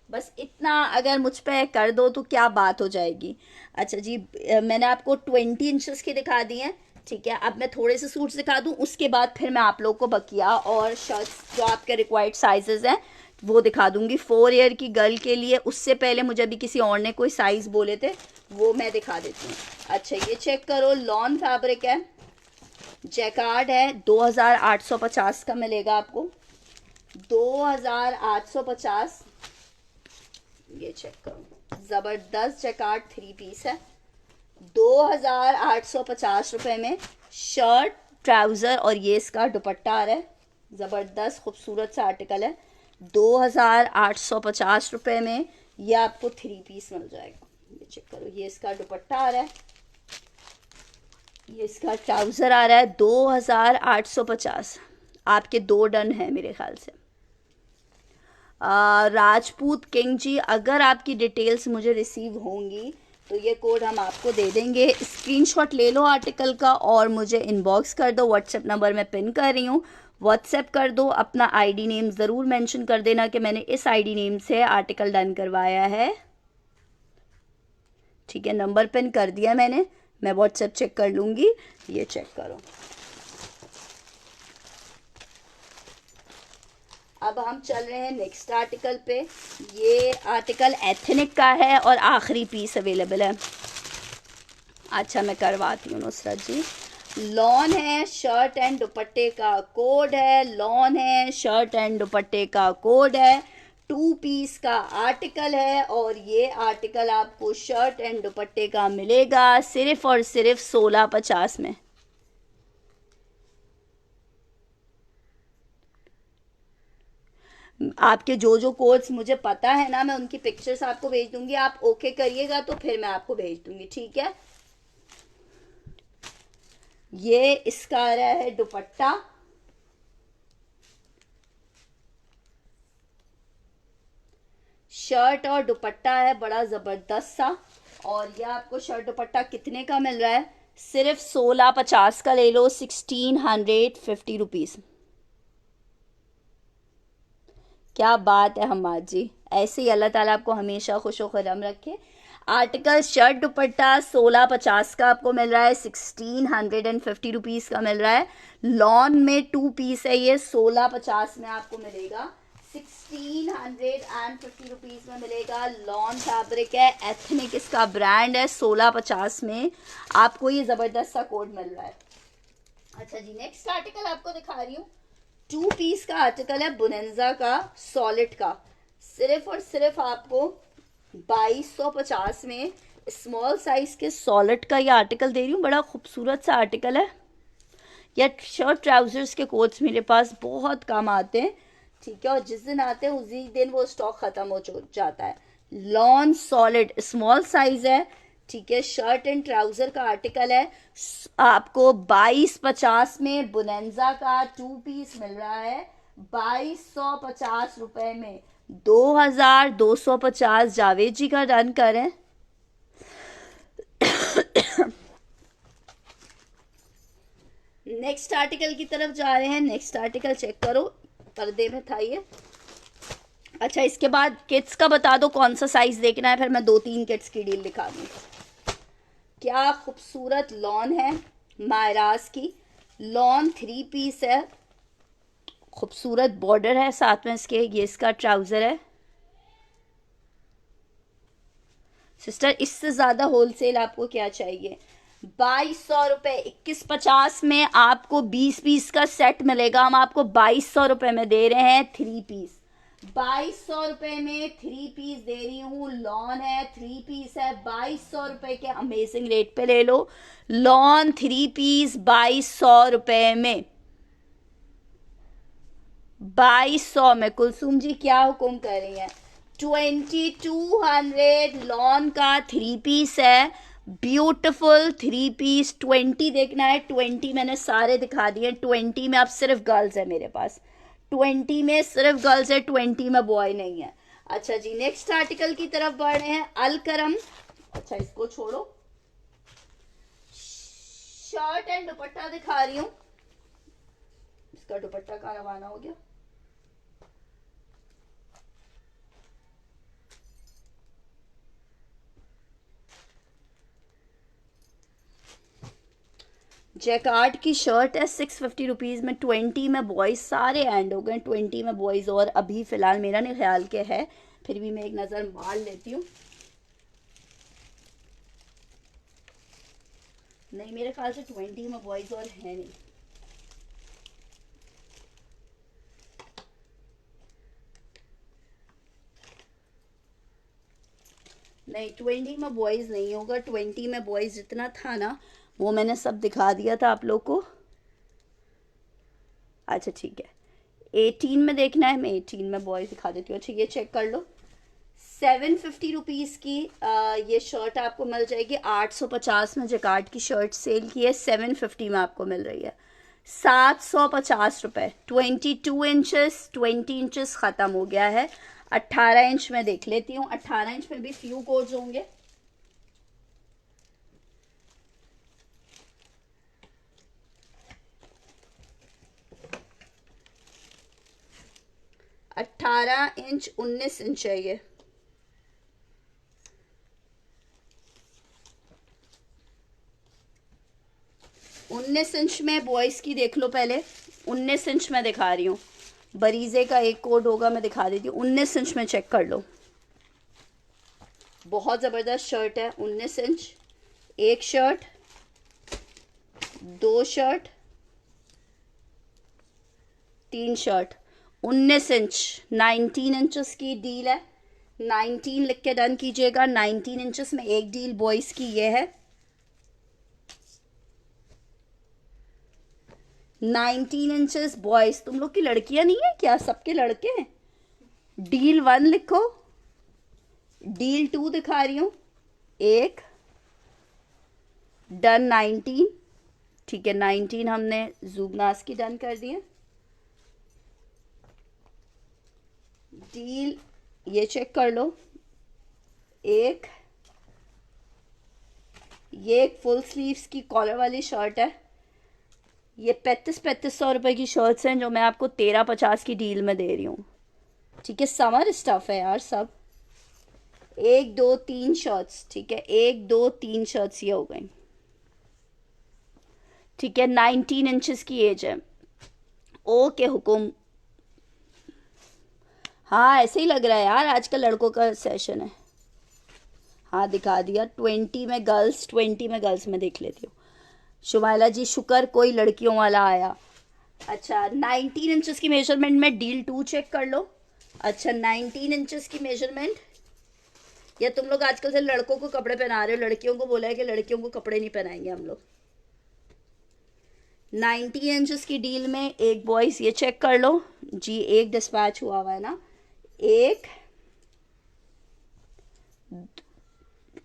बस इतना अगर मुझ पे कर दो तो क्या बात हो जाएगी। अच्छा जी, मैंने आपको 20 इंचेस की दिखा दी हैं, ठीक है। अब मैं थोड़े से सूट्स दिखा दूं, उसके बाद फिर मैं आप लोग को बकिया और शर्ट्स जो आपके रिक्वायर्ड साइजेस हैं वो दिखा दूंगी। 4 ईयर की गर्ल के लिए, उससे पहले मुझे अभी किसी और ने कोई साइज़ बोले थे, वो मैं दिखा देती हूँ। अच्छा ये चेक करो, लॉन फैब्रिक है, जैकार्ड है, 2850 का मिलेगा आपको। 2850, ये चेक करो, ज़बरदस्त जैकार्ड 3 पीस है। 2850 रुपये में शर्ट, ट्राउज़र और ये इसका दुपट्टा आ रहा है। ज़बरदस्त खूबसूरत सा आर्टिकल है। 2850 रुपये में ये आपको 3 पीस मिल जाएगा। ये चेक करो, ये इसका दुपट्टा आ रहा है, ये इसका ट्राउज़र आ रहा है। 2850, आपके 2 डन है मेरे ख्याल से। राजपूत किंग जी, अगर आपकी डिटेल्स मुझे रिसीव होंगी तो ये कोड हम आपको दे देंगे। स्क्रीनशॉट ले लो आर्टिकल का और मुझे इनबॉक्स कर दो। व्हाट्सएप नंबर मैं पिन कर रही हूँ, व्हाट्सएप कर दो। अपना आईडी नेम ज़रूर मेंशन कर देना कि मैंने इस आईडी नेम से आर्टिकल डन करवाया है, ठीक है। नंबर पिन कर दिया मैंने, मैं व्हाट्सएप चेक कर लूँगी। ये चेक करो, अब हम चल रहे हैं नेक्स्ट आर्टिकल पे। ये आर्टिकल एथनिक का है और आखिरी पीस अवेलेबल है। अच्छा मैं करवाती हूँ नुसरत जी। लॉन है, शर्ट एंड दुपट्टे का कोड है, लॉन है, शर्ट एंड दुपट्टे का कोड है। 2 पीस का आर्टिकल है और ये आर्टिकल आपको शर्ट एंड दुपट्टे का मिलेगा सिर्फ और सिर्फ 1650 में। आपके जो जो कोड्स मुझे पता है ना, मैं उनकी पिक्चर्स आपको भेज दूंगी। आप ओके करिएगा तो फिर मैं आपको भेज दूंगी, ठीक है। ये इसका आ रहा है दुपट्टा, शर्ट और दुपट्टा है बड़ा ज़बरदस्त सा। और ये आपको शर्ट दुपट्टा कितने का मिल रहा है? सिर्फ 1650 का ले लो, 1650 रुपीज़। क्या बात है हमाद जी, ऐसे ही अल्लाह ताला आपको हमेशा खुश व खुर्रम रखे। आर्टिकल शर्ट दुपट्टा 1650 का आपको मिल रहा है, 1650 रुपीज़ का मिल रहा है। लॉन में 2 पीस है, ये 1650 में आपको मिलेगा 1650 में मिलेगा। लॉन फैब्रिक है, एथनिक इसका ब्रांड है। 1650 में आपको ये जबरदस्त सा कोड मिल रहा है। अच्छा जी, नेक्स्ट आर्टिकल आपको दिखा रही हूँ। 2 पीस का आर्टिकल है बोनेंजा का, सॉलिड का। सिर्फ और सिर्फ आपको 2250 में स्मॉल साइज के सॉलिड का ये आर्टिकल दे रही हूँ। बड़ा खूबसूरत सा आर्टिकल है। या शर्ट ट्राउजर्स के कोट्स मेरे पास बहुत कम आते हैं, ठीक है, और जिस दिन आते हैं उसी दिन वो स्टॉक खत्म हो जाता है। लॉन सॉलिड स्मॉल साइज है, ठीक है, शर्ट एंड ट्राउजर का आर्टिकल है। आपको 2250 में बोनेंजा का 2 पीस मिल रहा है, 2250 में। 2250 जावेद जी का डन करें। नेक्स्ट आर्टिकल की तरफ जा रहे हैं। नेक्स्ट आर्टिकल चेक करो, पर्दे में था ये। अच्छा, इसके बाद किड्स का बता दो कौन सा साइज देखना है, फिर मैं 2-3 किड्स की डील दिखा दूँ। क्या खूबसूरत लॉन है, मायराज की लॉन 3 पीस है। खूबसूरत बॉर्डर है साथ में इसके। ये इसका ट्राउजर है। सिस्टर, इससे ज्यादा होलसेल आपको क्या चाहिए? 2200 रुपये। 2150 में आपको 20 पीस का सेट मिलेगा। हम आपको 2200 रुपये में दे रहे हैं 3 पीस। 2200 रुपये में 3 पीस दे रही हूँ। लॉन है, 3 पीस है, 2200 रुपये के अमेजिंग रेट पे ले लो। लॉन 3 पीस 2200 रुपये में। 2200 में। कुलसुम जी क्या हुक्म कर रही है? 2200 लॉन का 3 पीस है। Beautiful 3 piece. 20 देखना है? 20 मैंने सारे दिखा दिए। 20 में अब सिर्फ गर्ल्स है मेरे पास। 20 में सिर्फ गर्ल्स है, 20 में बॉय नहीं है। अच्छा जी, नेक्स्ट आर्टिकल की तरफ बढ़ रहे हैं। अलकरम। अच्छा, इसको छोड़ो, शर्ट एंड दुपट्टा दिखा रही हूँ। इसका दुपट्टा कहाँ रवाना हो गया? जैकार्ड की शर्ट है 650 में। 20 में बॉयज सारे एंड हो गए। 20 में बॉयज और अभी फिलहाल मेरा नहीं ख्याल के है, फिर भी मैं एक नज़र मार लेती हूँ। नहीं, मेरे ख्याल से 20 में बॉयज और है नहीं। नहीं, 20 में बॉयज नहीं होगा। 20 में बॉयज जितना था ना वो मैंने सब दिखा दिया था आप लोग को। अच्छा ठीक है, 18 में देखना है? मैं 18 में बॉयज दिखा देती हूँ। अच्छा, ये चेक कर लो। 750 की ये शर्ट आपको मिल जाएगी। 850 में जैकार्ड की शर्ट सेल की है, 750 में आपको मिल रही है। 750 रुपये। 22 इंचेस। 20 इंचेस ख़त्म हो गया है। 18 इंच में देख लेती हूँ। 18 इंच में भी फ्यू कोड्स होंगे। अट्ठारह इंच 19 इंच है ये। उन्नीस इंच में बॉयज़ की देख लो पहले। 19 इंच में दिखा रही हूँ। बरीजे का एक कोड होगा, मैं दिखा देती हूँ। 19 इंच में चेक कर लो। बहुत ज़बरदस्त शर्ट है। 19 इंच। एक shirt, 2 shirt, 3 shirt. 19 inch. 19 inches की डील है। 19 लिख के डन कीजिएगा। 19 इंचेस में एक डील बॉयज़ की ये है। 19 इंचेस बॉयज। तुम लोग की लड़कियां नहीं है क्या? सबके लड़के हैं। डील 1 लिखो। डील 2 दिखा रही हूँ। एक डन। 19 ठीक है। 19 हमने जुबनास की डन कर दिए। डील ये चेक कर लो। एक ये एक फुल स्लीव्स की कॉलर वाली शर्ट है। ये 3500 रुपये की शर्ट्स हैं जो मैं आपको 1350 की डील में दे रही हूँ। ठीक है, समर स्टफ है यार सब। 1 2 3 शर्ट्स, ठीक है, 1 2 3 शर्ट्स ये हो गई। ठीक है, 19 इंचेस की एज है। ओके हुकुम। हाँ ऐसे ही लग रहा है यार, आजकल लड़कों का सेशन है। हाँ दिखा दिया, 20 में देख लेती हूँ। शुमाइला जी शुक्र कोई लड़कियों वाला आया। अच्छा 19 इंचेस की मेजरमेंट में डील 2 चेक कर लो। अच्छा 19 इंचेस की मेजरमेंट, या तुम लोग आजकल से लड़कों को कपड़े पहना रहे हो, लड़कियों को बोला है कि लड़कियों को कपड़े नहीं पहनाएंगे हम लोग। 19 इंचेस की डील में एक बॉयज ये चेक कर लो जी, एक डिस्पैच हुआ है ना, एक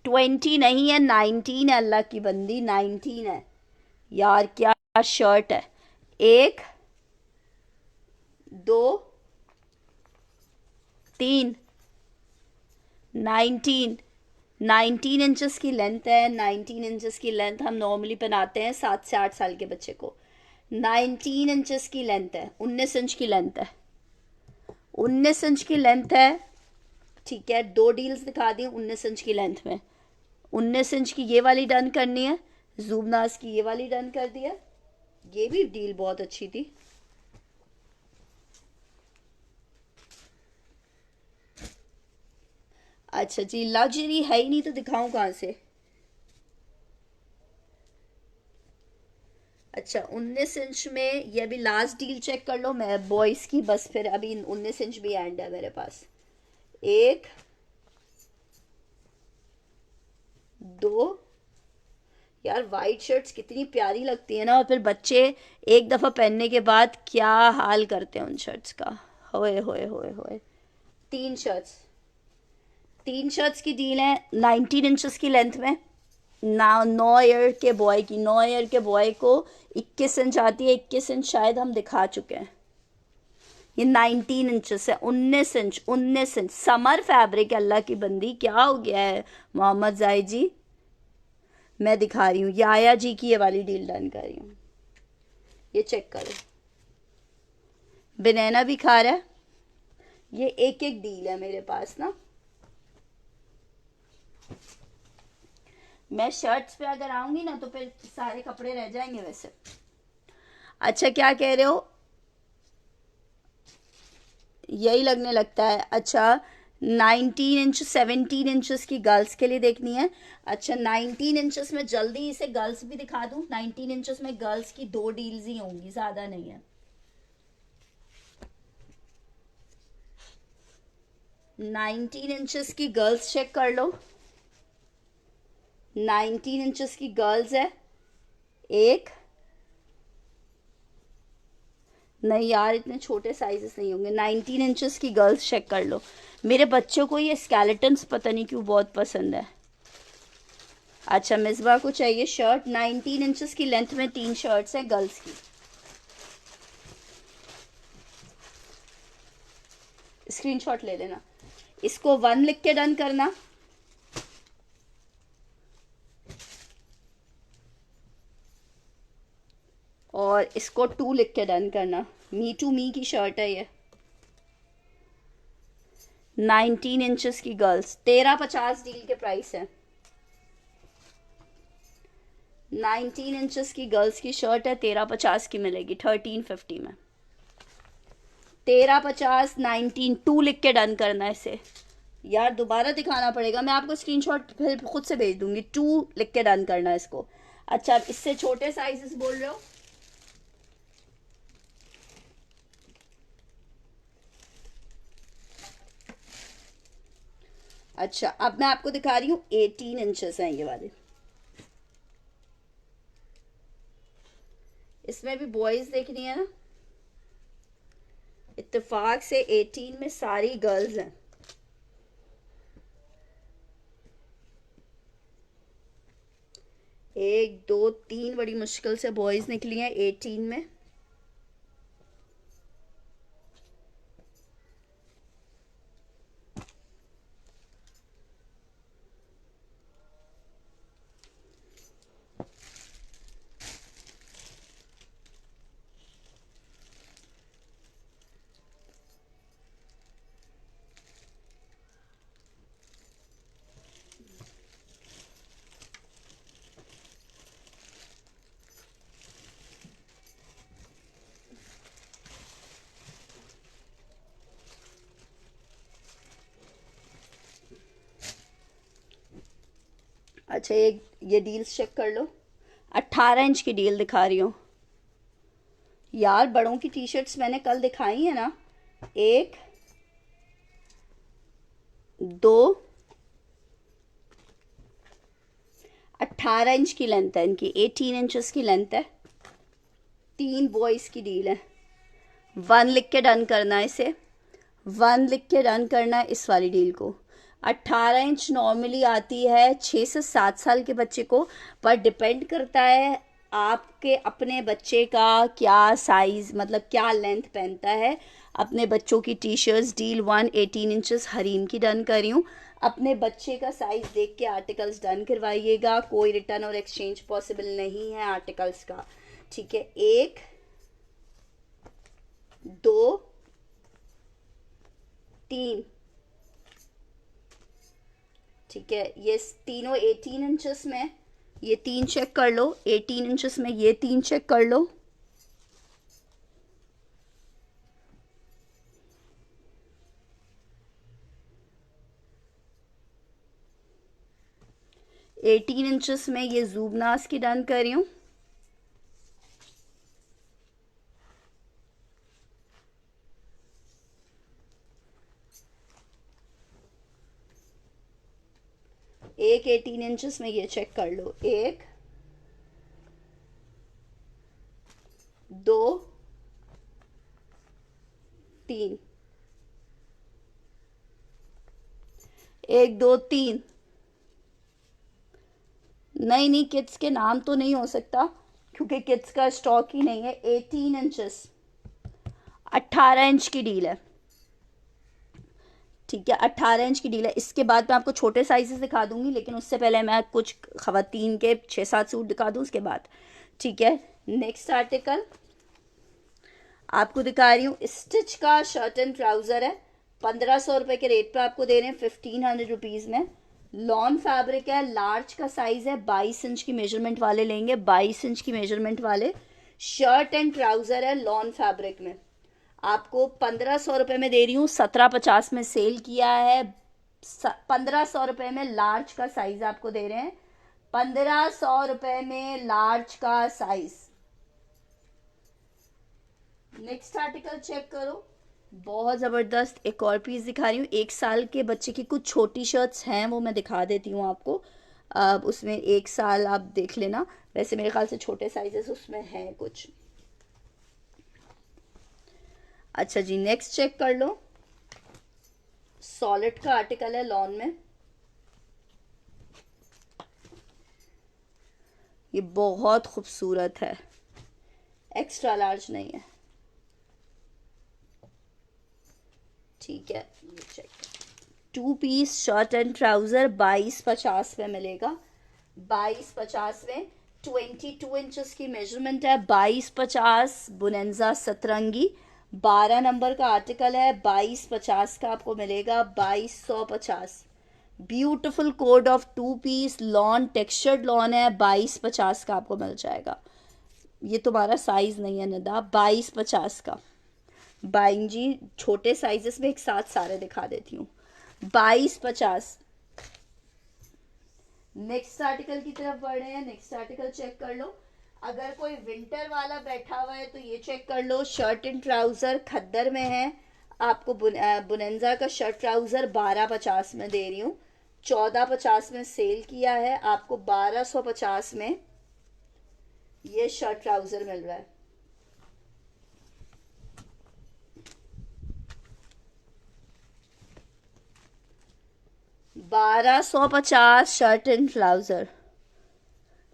20 नहीं है 19 है, अल्लाह की बंदी 19 है यार, क्या शर्ट है। एक, दो, तीन, 19, 19 इंचेस की लेंथ है। 19 इंचेस की लेंथ हम नॉर्मली पहनाते हैं 7 से 8 साल के बच्चे को। 19 इंचेस की लेंथ है, 19 इंच की लेंथ है, 19 इंच की लेंथ है। ठीक है, दो डील्स दिखा दी 19 इंच की लेंथ में। 19 इंच की ये वाली डन करनी है, जूबनाज की ये वाली डन कर दिया। ये भी डील बहुत अच्छी थी। अच्छा जी, लग्जरी है ही नहीं तो दिखाऊं कहाँ से। अच्छा 19 इंच में ये अभी लास्ट डील चेक कर लो मैं बॉयज की, बस फिर अभी 19 इंच भी एंड है मेरे पास। एक, दो, यार वाइट शर्ट्स कितनी प्यारी लगती है ना, और फिर बच्चे एक दफ़ा पहनने के बाद क्या हाल करते हैं उन शर्ट्स का। होए होए होए होए। तीन शर्ट्स, 3 शर्ट्स की डील है 19 इंचेस की लेंथ में। ना 9 ईयर के बॉय की, 9 ईयर के बॉय को 21 इंच आती है, 21 इंच शायद हम दिखा चुके हैं। ये 19 इंचेस है, 19 इंच, 19 इंच समर फैब्रिक है, अल्लाह की बंदी क्या हो गया है मोहम्मद जाहिद जी। मैं दिखा रही हूँ याया जी की ये वाली डील डन कर रही हूँ, ये चेक करो। बनाना भी खा रहा है। ये एक एक डील है मेरे पास ना। मैं शर्ट्स पे अगर आऊंगी ना तो फिर सारे कपड़े रह जाएंगे वैसे। अच्छा क्या कह रहे हो, यही लगने लगता है। अच्छा 19 इंच 17 इंचेस की गर्ल्स के लिए देखनी है। अच्छा 19 इंचेस में जल्दी इसे गर्ल्स भी दिखा दूं, 19 इंचेस में गर्ल्स की दो डील्स ही होंगी, ज़्यादा नहीं है। 19 इंचेस की गर्ल्स चेक कर लो। 19 इंचेस की गर्ल्स है। एक, नहीं यार इतने छोटे साइजेस नहीं होंगे। 19 इंचेस की गर्ल्स चेक कर लो। मेरे बच्चों को ये स्केलेटन्स पता नहीं क्यों बहुत पसंद है। अच्छा मिसबा को चाहिए शर्ट, 19 इंचेस की लेंथ में 3 शर्ट्स हैं गर्ल्स की। स्क्रीनशॉट ले लेना, इसको 1 लिख के डन करना। और इसको 2 लिख के डन करना। मी टू मी की शर्ट है ये। 19 इंचेस की गर्ल्स 13.50 डील के प्राइस है। 19 इंचेस की गर्ल्स की शर्ट है, 13.50 की मिलेगी 1350 में। 13.50, 19, 2 लिख के डन करना है इसे। यार दोबारा दिखाना पड़ेगा, मैं आपको स्क्रीनशॉट फिर खुद से भेज दूंगी। 2 लिख के डन करना है इसको। अच्छा इससे छोटे साइजेस बोल रहे हो। अच्छा अब मैं आपको दिखा रही हूँ 18 इंचेस हैं ये वाले। इसमें भी बॉयज देखनी है ना, इत्तेफाक से 18 में सारी गर्ल्स हैं। एक दो तीन बड़ी मुश्किल से बॉयज निकली हैं 18 में। अच्छा ये डील्स चेक कर लो, 18 इंच की डील दिखा रही हूँ यार। बड़ों की टी शर्ट्स मैंने कल दिखाई है ना, 1 2 18 इंच की लेंथ है इनकी, 18 इंचेस की लेंथ है, 3 बॉयज़ की डील है। 1 लिख के डन करना है इसे, 1 लिख के डन करना है इस वाली डील को। 18 इंच नॉर्मली आती है 6 से 7 साल के बच्चे को, पर डिपेंड करता है आपके अपने बच्चे का क्या साइज़, मतलब क्या लेंथ पहनता है। अपने बच्चों की T shirts deal 1 18 inches Hareem की डन कर रही हूँ। अपने बच्चे का साइज़ देख के आर्टिकल्स डन करवाइएगा, कोई रिटर्न और एक्सचेंज पॉसिबल नहीं है आर्टिकल्स का, ठीक है। 1 2 3, ठीक है। ये तीनों 18 इंचेस में, ये 3 चेक कर लो, 18 इंचेस में ये 3 चेक कर लो। एटीन इंचेस में ये जूबनास की डन कर रही हूँ। एक 18 इंचेस में ये चेक कर लो, 1 2 3, 1 2 3। नहीं किड्स के नाम तो नहीं हो सकता क्योंकि किड्स का स्टॉक ही नहीं है। 18 इंचेस 18 इंच की डील है, ठीक है। 18 इंच की डील है। इसके बाद मैं आपको छोटे साइजेस दिखा दूंगी, लेकिन उससे पहले मैं कुछ खवातीन के 6-7 सूट दिखा दूं उसके बाद, ठीक है। नेक्स्ट आर्टिकल आपको दिखा रही हूँ, स्टिच का शर्ट एंड ट्राउजर है। 1500 रुपये के रेट पे आपको दे रहे हैं, 1500 रुपीज़ में। लॉन फैब्रिक है, लार्ज का साइज है, 22 इंच की मेजरमेंट वाले लेंगे, 22 इंच की मेजरमेंट वाले। शर्ट एंड ट्राउजर है लॉन फैब्रिक में, आपको 1500 रुपये में दे रही हूँ, 1750 में सेल किया है। 1500 रुपये में लार्ज का साइज आपको दे रहे हैं, 1500 रुपये में लार्ज का साइज। नेक्स्ट आर्टिकल चेक करो, बहुत ज़बरदस्त एक और पीस दिखा रही हूँ। 1 साल के बच्चे की कुछ छोटी शर्ट्स हैं, वो मैं दिखा देती हूँ आपको। अब उसमें 1 साल आप देख लेना, वैसे मेरे ख्याल से छोटे साइजेस उसमें हैं कुछ। अच्छा जी, नेक्स्ट चेक कर लो, सॉलिड का आर्टिकल है लॉन में। ये बहुत खूबसूरत है, एक्स्ट्रा लार्ज नहीं है, ठीक है। ये check 2 piece shirt and trouser 2250 में मिलेगा, 2250 में। 22 इंचेस की मेजरमेंट है, 2250 बुनेंजा सतरंगी, 12 नंबर का आर्टिकल है, 2250 का आपको मिलेगा, 2250। Beautiful code of 2 piece lawn, textured lawn है, 2250 का आपको मिल जाएगा। ये तुम्हारा साइज नहीं है नदा, 2250 का। बाइंग जी छोटे साइजेस में एक साथ सारे दिखा देती हूँ, 2250। नेक्स्ट आर्टिकल की तरफ बढ़ रहे हैं, नेक्स्ट आर्टिकल चेक कर लो। अगर कोई विंटर वाला बैठा हुआ है तो ये चेक कर लो, शर्ट एंड ट्राउजर खद्दर में है, आपको बुनेंजा का शर्ट ट्राउजर 1250 में दे रही हूँ, 1450 में सेल किया है, आपको 1250 में ये शर्ट ट्राउजर मिल रहा है। 1250 शर्ट एंड ट्राउजर।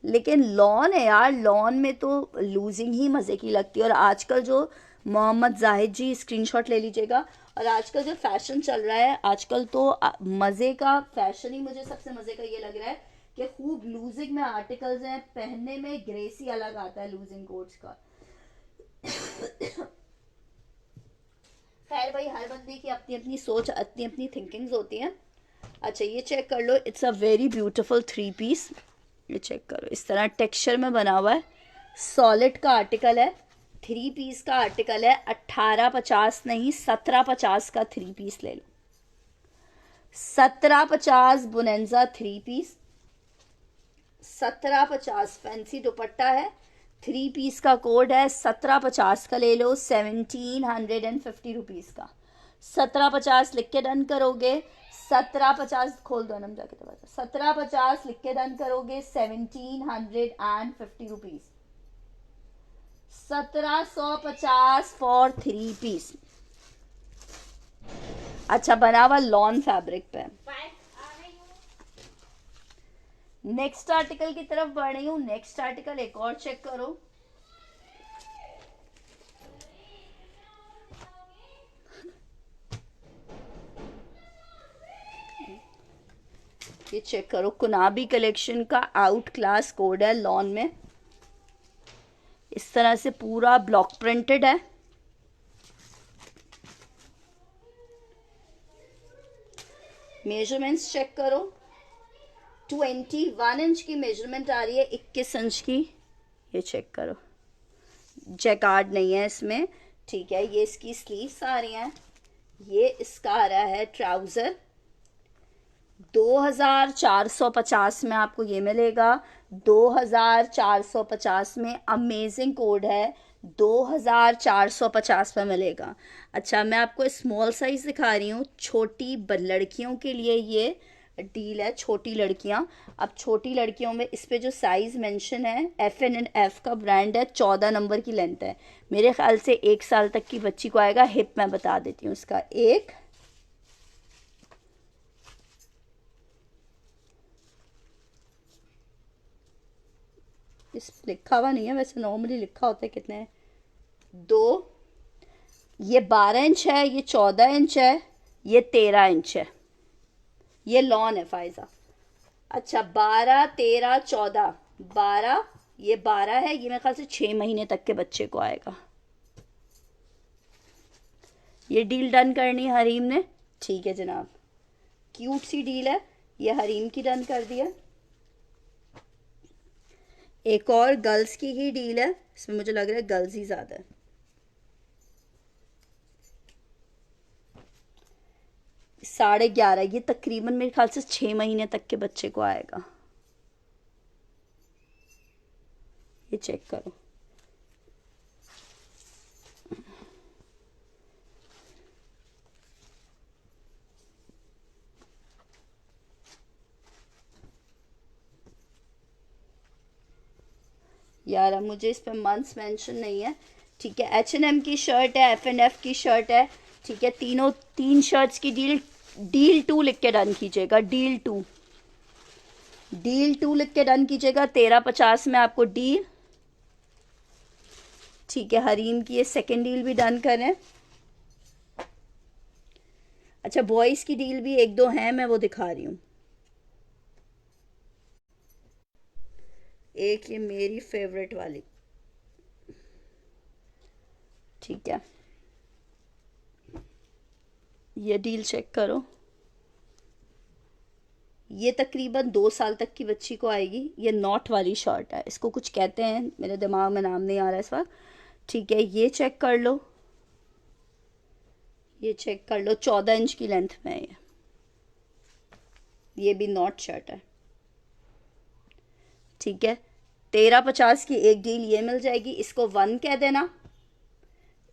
लेकिन लॉन है यार, लॉन में तो लूजिंग ही मज़े की लगती है। और आजकल जो मोहम्मद जाहिद जी स्क्रीनशॉट ले लीजिएगा, और आजकल जो फैशन चल रहा है, आजकल तो मज़े का फैशन ही मुझे सबसे मज़े का ये लग रहा है कि खूब लूजिंग में आर्टिकल्स हैं, पहनने में ग्रेसी अलग आता है लूजिंग कोट्स का। खैर भाई, हर बंदे की अपनी अपनी सोच, अपनी अपनी थिंकिंग्स होती हैं। अच्छा ये चेक कर लो, it's a very beautiful 3 piece. ये चेक करो, इस तरह टेक्सचर में बना हुआ है, सॉलिड का आर्टिकल है, 3 पीस का आर्टिकल है। 1850 नहीं 1750 का 3 पीस ले लो, 1750 बुनेंजा 3 पीस। 1750 फैंसी दुपट्टा है, 3 पीस का कोड है, 1750 का ले लो, 1750 रुपीज़ का। 1750 लिख के डन करोगे, 1750 खोल दो नम जाके, तो 1750 लिख के डन करोगे, 1750 रुपीज़, 1750 फॉर 3 पीस। अच्छा, बना हुआ लॉन फैब्रिक पे। नेक्स्ट आर्टिकल की तरफ बढ़ रही हूँ। नेक्स्ट आर्टिकल एक और चेक करो। ये चेक करो, कुनाबी कलेक्शन का आउट क्लास कोड है लॉन में। इस तरह से पूरा ब्लॉक प्रिंटेड है। मेजरमेंट्स चेक करो, 21 इंच की मेजरमेंट आ रही है, 21 इंच की। ये चेक करो, जैकार्ड नहीं है इसमें, ठीक है। ये इसकी स्लीव्स आ रही हैं। ये इसका आ रहा है ट्राउज़र, 2450 में आपको ये मिलेगा। 2450 में अमेजिंग कोड है, 2450 में मिलेगा। अच्छा, मैं आपको स्मॉल साइज दिखा रही हूँ। छोटी लड़कियों के लिए ये डील है, छोटी लड़कियाँ। अब छोटी लड़कियों में इस पे जो साइज मेंशन है, F&F का ब्रांड है, 14 नंबर की लेंथ है। मेरे ख्याल से 1 साल तक की बच्ची को आएगा। हिप मैं बता देती हूँ इसका, एक इस लिखा हुआ नहीं है, वैसे नॉर्मली लिखा होता है कितने, 2, ये 12 इंच है, ये 14 इंच है, ये 13 इंच है। ये लॉन है फायजा। अच्छा, 12, 13, 14, 12, ये 12 है। ये मेरे ख्याल से 6 महीने तक के बच्चे को आएगा। ये डील डन करनी हरीम ने, ठीक है जनाब। क्यूट सी डील है, ये हरीम की डन कर दिया। एक और गर्ल्स की ही डील है, इसमें मुझे लग रहा है गर्ल्स ही ज़्यादा है। $11.5, ये तकरीबन मेरे ख्याल से 6 महीने तक के बच्चे को आएगा। ये चेक करो, यार अब मुझे इस पे मंथ्स मेंशन नहीं है, ठीक है। H&M की शर्ट है, F&F की शर्ट है, ठीक है। 3 शर्ट्स की डील 2 लिख के डन कीजिएगा, डील 2 लिख के डन कीजिएगा। 1350 में आपको डील, ठीक है। हरीम की ये सेकेंड डील भी डन करें। अच्छा, बॉयज़ की डील भी 1-2 हैं, मैं वो दिखा रही हूँ। एक ये मेरी फेवरेट वाली, ठीक है। ये डील चेक करो, ये तकरीबन 2 साल तक की बच्ची को आएगी। ये नॉट वाली शर्ट है, इसको कुछ कहते हैं, मेरे दिमाग में नाम नहीं आ रहा इस वक्त, ठीक है। ये चेक कर लो, ये चेक कर लो, 14 इंच की लेंथ में है ये भी नॉट शर्ट है, ठीक है। 1350 की एक डील ये मिल जाएगी, इसको 1 कह देना।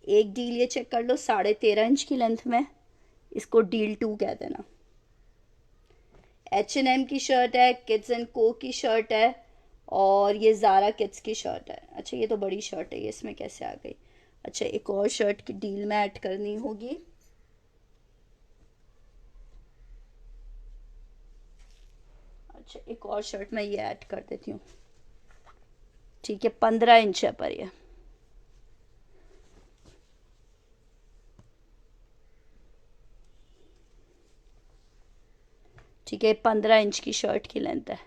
एक डील ये चेक कर लो, 13.5 इंच की लेंथ में, इसको डील 2 कह देना। H&M की शर्ट है, किड्स एंड को की शर्ट है, और ये ज़ारा किड्स की शर्ट है। अच्छा, ये तो बड़ी शर्ट है, ये इसमें कैसे आ गई। अच्छा, एक और शर्ट की डील में ऐड करनी होगी। अच्छा, एक और शर्ट में ये ऐड कर देती हूँ, ठीक है। 15 इंच है पर ये, ठीक है। 15 इंच की शर्ट की लेंथ है।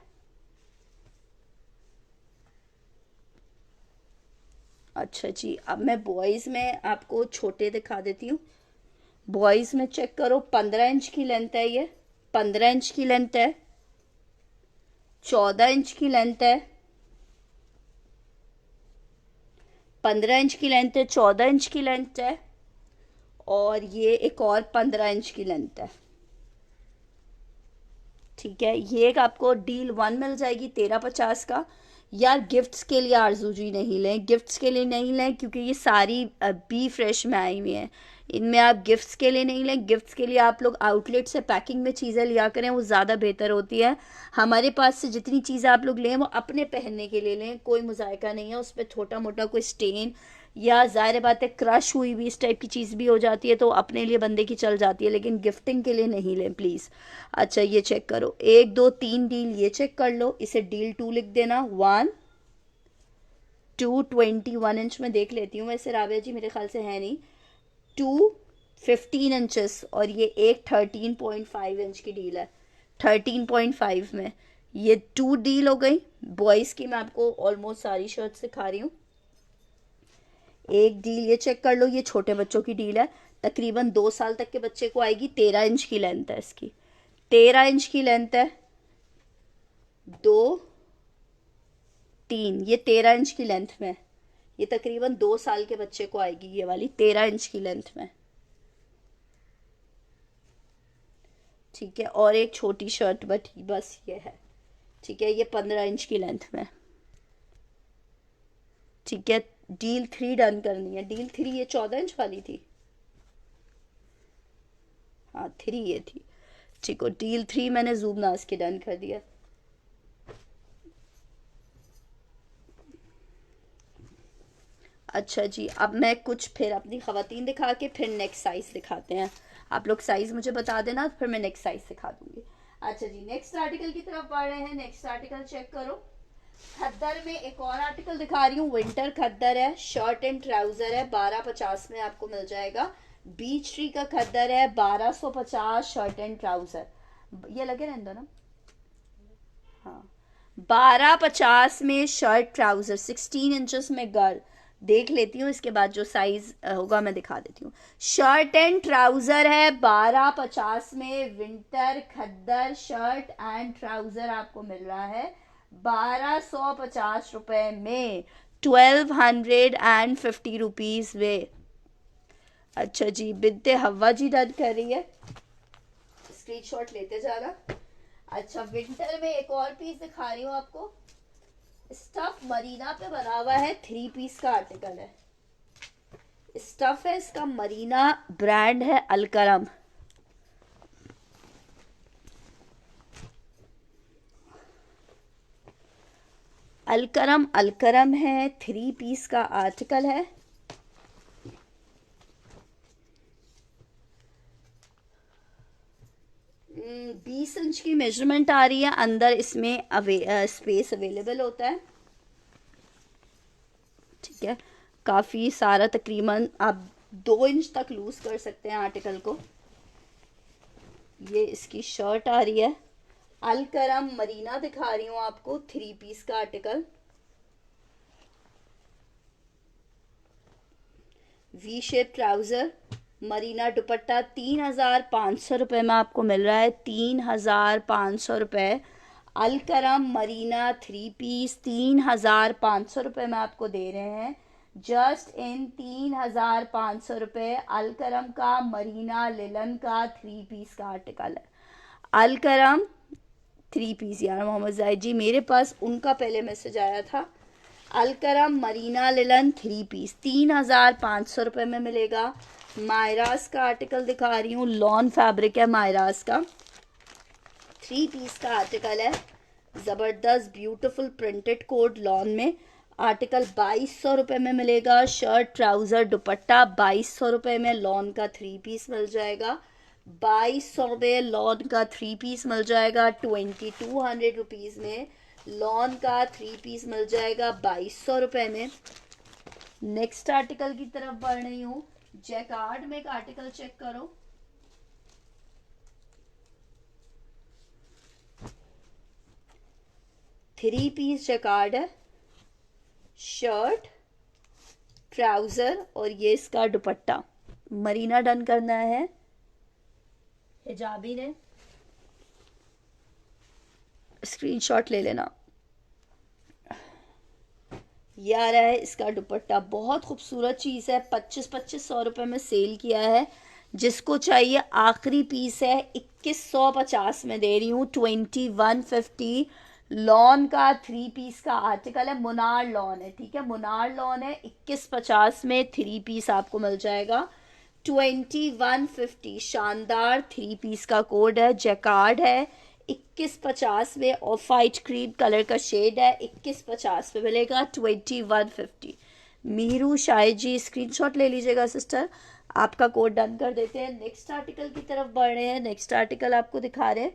अच्छा जी, अब मैं बॉयज़ में आपको छोटे दिखा देती हूँ। बॉयज़ में चेक करो, 15 इंच की लेंथ है ये, 15 इंच की लेंथ है, 14 इंच की लेंथ है, 15 इंच की लेंथ है, 14 इंच की लेंथ है, और ये एक और 15 इंच की लेंथ है, ठीक है, ये एक आपको डील 1 मिल जाएगी 1350 का। यार गिफ्ट्स के लिए आरजू जी नहीं लें, गिफ्ट्स के लिए नहीं लें, क्योंकि ये सारी बी फ्रेश में आई हुई हैं। इनमें आप गिफ्ट्स के लिए नहीं लें, गिफ्ट्स के लिए आप लोग आउटलेट से पैकिंग में चीज़ें लिया करें, वो ज़्यादा बेहतर होती है। हमारे पास से जितनी चीज़ें आप लोग लें वो अपने पहनने के लिए लें, कोई मुजायका नहीं है उस पर, छोटा मोटा कोई स्टेन या ज़ाहिर बात है क्रश हुई भी इस टाइप की चीज़ भी हो जाती है तो अपने लिए बंदे की चल जाती है, लेकिन गिफ्टिंग के लिए नहीं लें प्लीज़। अच्छा ये चेक करो, 1 2 3 डील ये चेक कर लो, इसे डील 2 लिख देना। 1 2 21 इंच में देख लेती हूँ वैसे राबिया जी, मेरे ख्याल से है नहीं। 2 15 इंचेस, और ये एक 13.5 इंच की डील है, 13.5 में ये 2 डील हो गई। बॉयज़ की मैं आपको ऑलमोस्ट सारी शर्ट्स दिखा रही हूँ। एक डील ये चेक कर लो, ये छोटे बच्चों की डील है, तकरीबन 2 साल तक के बच्चे को आएगी। 13 इंच की लेंथ है इसकी, 13 इंच की लेंथ है। 2 3, ये 13 इंच की लेंथ में, ये तकरीबन 2 साल के बच्चे को आएगी ये वाली 13 इंच की लेंथ में। ठीक है, और एक छोटी शर्ट बस ये है। ठीक है, ये 15 इंच की लेंथ में। ठीक है, डील 3 डन करनी है। डील 3 ये 14 इंच वाली थी, हाँ 3 ये थी। ठीक है, डील 3 मैंने जूम नाज के डन कर दिया। अच्छा जी, अब मैं कुछ फिर अपनी ख़वातीन दिखा के फिर नेक्स्ट साइज़ दिखाते हैं। आप लोग साइज़ मुझे बता देना, फिर मैं नेक्स्ट साइज़ दिखा दूंगी। अच्छा जी, नेक्स्ट आर्टिकल की तरफ बढ़ रहे हैं। नेक्स्ट आर्टिकल चेक करो, खद्दर में एक और आर्टिकल दिखा रही हूँ। विंटर खद्दर है, शर्ट एंड ट्राउज़र है, 1250 में आपको मिल जाएगा। बीच ट्री का खद्दर है, 1250 शर्ट एंड ट्राउज़र। ये लगे रहने दो ना, हाँ 1250 में शर्ट ट्राउज़र, 16 इंचेस में गर्ल। देख लेती हूँ इसके बाद जो साइज होगा मैं दिखा देती हूँ। शर्ट एंड ट्राउज़र है 1250 में, winter khaddar shirt and trouser आपको मिल रहा है 1250 रुपये में, 1250 रुपीज़ में। अच्छा जी, बिनते हवा जी डन कर रही है, स्क्रीनशॉट लेते जाना। अच्छा, विंटर में एक और पीस दिखा रही हूँ आपको, स्टफ मरीना पे बना हुआ है, 3 पीस का आर्टिकल है। स्टफ है इसका मरीना, ब्रांड है अलकरम। अलकरम अलकरम है, 3 पीस का आर्टिकल है। बीस इंच की मेजरमेंट आ रही है, अंदर इसमें स्पेस अवेलेबल होता है। ठीक है, काफ़ी सारा, तकरीबन आप 2 इंच तक लूज कर सकते हैं आर्टिकल को। ये इसकी शर्ट आ रही है, अलकरम मरीना दिखा रही हूँ आपको, 3 पीस का article. V shape trouser, Marina दुपट्टा, 3500 रुपये में आपको मिल रहा है, 3500 रुपये। अलकरम मरीना 3 पीस 3500 रुपये में आपको दे रहे हैं, जस्ट इन 3500 रुपये। अलकरम का मरीना लिलन का 3 पीस का आर्टिकल है। अलकरम 3 पीस, यार मोहम्मद जाहिद जी मेरे पास उनका पहले मैसेज आया था। अलकरम मरीना लिलन 3 पीस 3500 रुपये में मिलेगा। मायरास का आर्टिकल दिखा रही हूँ, लॉन फैब्रिक है मायरास का, 3 पीस का आर्टिकल है। ज़बरदस्त ब्यूटीफुल प्रिंटेड कोड लॉन में, आर्टिकल 2200 रुपये में मिलेगा। शर्ट ट्राउज़र दुपट्टा 2200 रुपये में लॉन का 3 पीस मिल जाएगा। 2200 में लॉन का 3 पीस मिल जाएगा। 2200 रुपीज़ में लॉन का 3 पीस मिल जाएगा 2200 रुपये में। नेक्स्ट आर्टिकल की तरफ बढ़ रही हूँ। जैकार्ड में एक आर्टिकल चेक करो, थ्री पीस जैकार्ड है, शर्ट ट्राउज़र और ये इसका दुपट्टा। मरीना डन करना है हिजाबी ने, स्क्रीनशॉट ले लेना। ये आ रहा है इसका दुपट्टा, बहुत खूबसूरत चीज़ है, 2500 रुपये में सेल किया है। जिसको चाहिए आखिरी पीस है 2150 में दे रही हूँ, 2150। लॉन का 3 पीस का आर्टिकल है, मुनार लॉन है, ठीक है, मुनार लॉन है, 2150 में 3 पीस आपको मिल जाएगा, 2150। शानदार 3 पीस का कोड है, जैकार्ड है, 2150 में, ऑफ वाइट क्रीम कलर का शेड है, 2150 में मिलेगा, 2150। मीरू शायद जी स्क्रीनशॉट ले लीजिएगा सिस्टर, आपका कोड डन कर देते हैं। नेक्स्ट आर्टिकल की तरफ बढ़ रहे हैं। नेक्स्ट आर्टिकल आपको दिखा रहे हैं,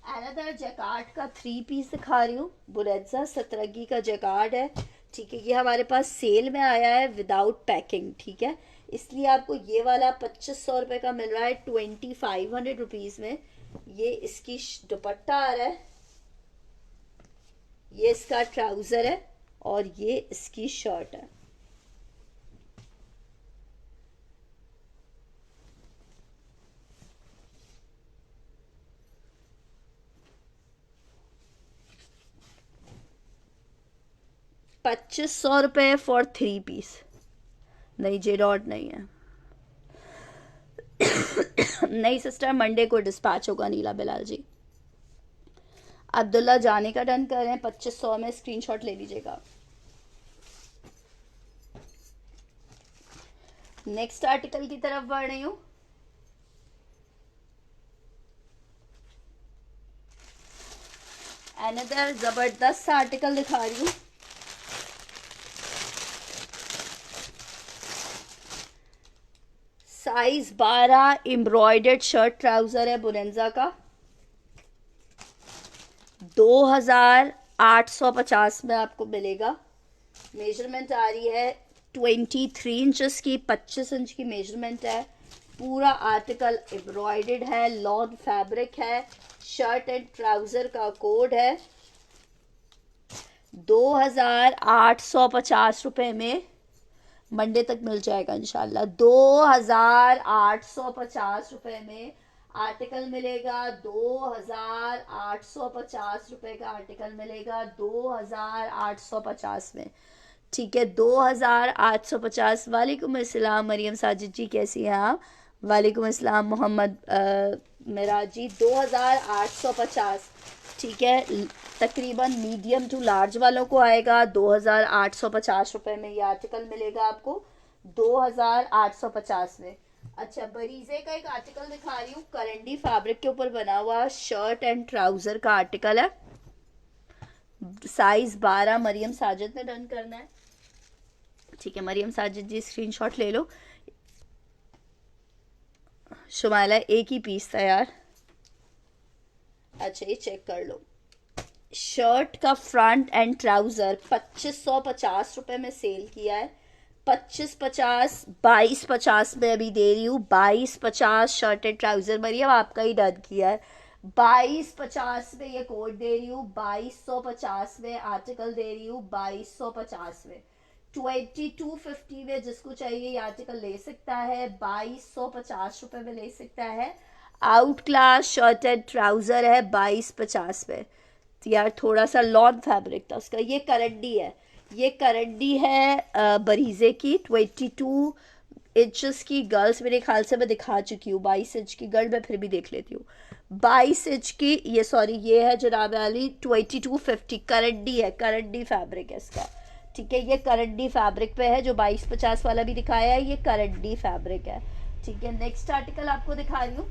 अनदर जैकार्ड का 3 पीस दिखा रही हूँ, बुरेजा सतरंगी का जैकार्ड है, ठीक है। ये हमारे पास सेल में आया है विदाउट पैकिंग, ठीक है, इसलिए आपको ये वाला 2500 रुपये का मिल रहा है 2500 रुपीज़ में। ये इसकी दुपट्टा आ रहा है, ये इसका ट्राउज़र है और ये इसकी शर्ट है। ₹2500 फॉर 3 पीस। नहीं, जे डॉट नहीं है। नहीं सिस्टर, मंडे को डिस्पैच होगा नीला बिलाल जी। अब्दुल्ला जाने का डन कर रहे हैं, 2500 में, स्क्रीनशॉट ले लीजिएगा। नेक्स्ट आर्टिकल की तरफ बढ़ रही हूँ। अनदर जबरदस्त आर्टिकल दिखा रही हूँ, साइज 12, एम्ब्रॉयडर्ड शर्ट ट्राउजर है बुरेंजा का, 2850 में आपको मिलेगा। मेजरमेंट आ रही है 23 इंचेस की, 25 इंच की मेजरमेंट है। पूरा आर्टिकल एम्ब्रॉयडर्ड है, लॉन फैब्रिक है, शर्ट एंड ट्राउजर का कोड है, 2850 रुपये में मंडे तक मिल जाएगा इंशाल्लाह। 2850 रुपये में आर्टिकल मिलेगा, 2850 रुपये का आर्टिकल मिलेगा, 2850 में, ठीक है, 2850। वालेकुम अस्सलाम मरियम साजिद जी, कैसी हैं आप? वालेकुम अस्सलाम मोहम्मद मिराज जी। 2850, ठीक है, तकरीबन मीडियम टू लार्ज वालों को आएगा 2850 रुपये में ये आर्टिकल मिलेगा आपको, 2850 में। अच्छा, बरीजे का एक आर्टिकल दिखा रही हूँ, करंडी फैब्रिक के ऊपर बना हुआ शर्ट एंड ट्राउजर का आर्टिकल है, साइज 12। मरियम साजिद ने डन करना है, ठीक है, मरियम साजिद जी स्क्रीनशॉट ले लो। शुमाइला एक ही पीस था यार। अच्छा, ये चेक कर लो, शर्ट का फ्रंट एंड ट्राउजर 2550 रुपये में सेल किया है, 2550, 2250 में अभी दे रही हूँ, 2250 शर्ट एंड ट्राउजर। मरियम आपका ही डन किया है, 2250 में ये कोड दे रही हूँ, 2250 में आर्टिकल दे रही हूँ, 2250 में, 2250 में जिसको चाहिए ये आर्टिकल ले सकता है, 2250 रुपये में ले सकता है। Out class shirt and trouser है 2250 में। तो यार थोड़ा सा लॉन फैब्रिक था उसका। ये करंडी है, ये करंडी है बरीजे की, 22 इंचेस की। गर्ल्स मेरे ख्याल से मैं दिखा चुकी हूँ, 22 इंच की गर्ल मैं फिर भी देख लेती हूँ, 22 इंच की। ये सॉरी, ये है जनाब अली 2250, करंडी है, करंडी फैब्रिक है इसका, ठीक है, ये करंडी फैब्रिक पे है। जो 2250 वाला भी दिखाया है ये करंडी फैब्रिक है, ठीक है। नेक्स्ट आर्टिकल आपको दिखा रही हूँ,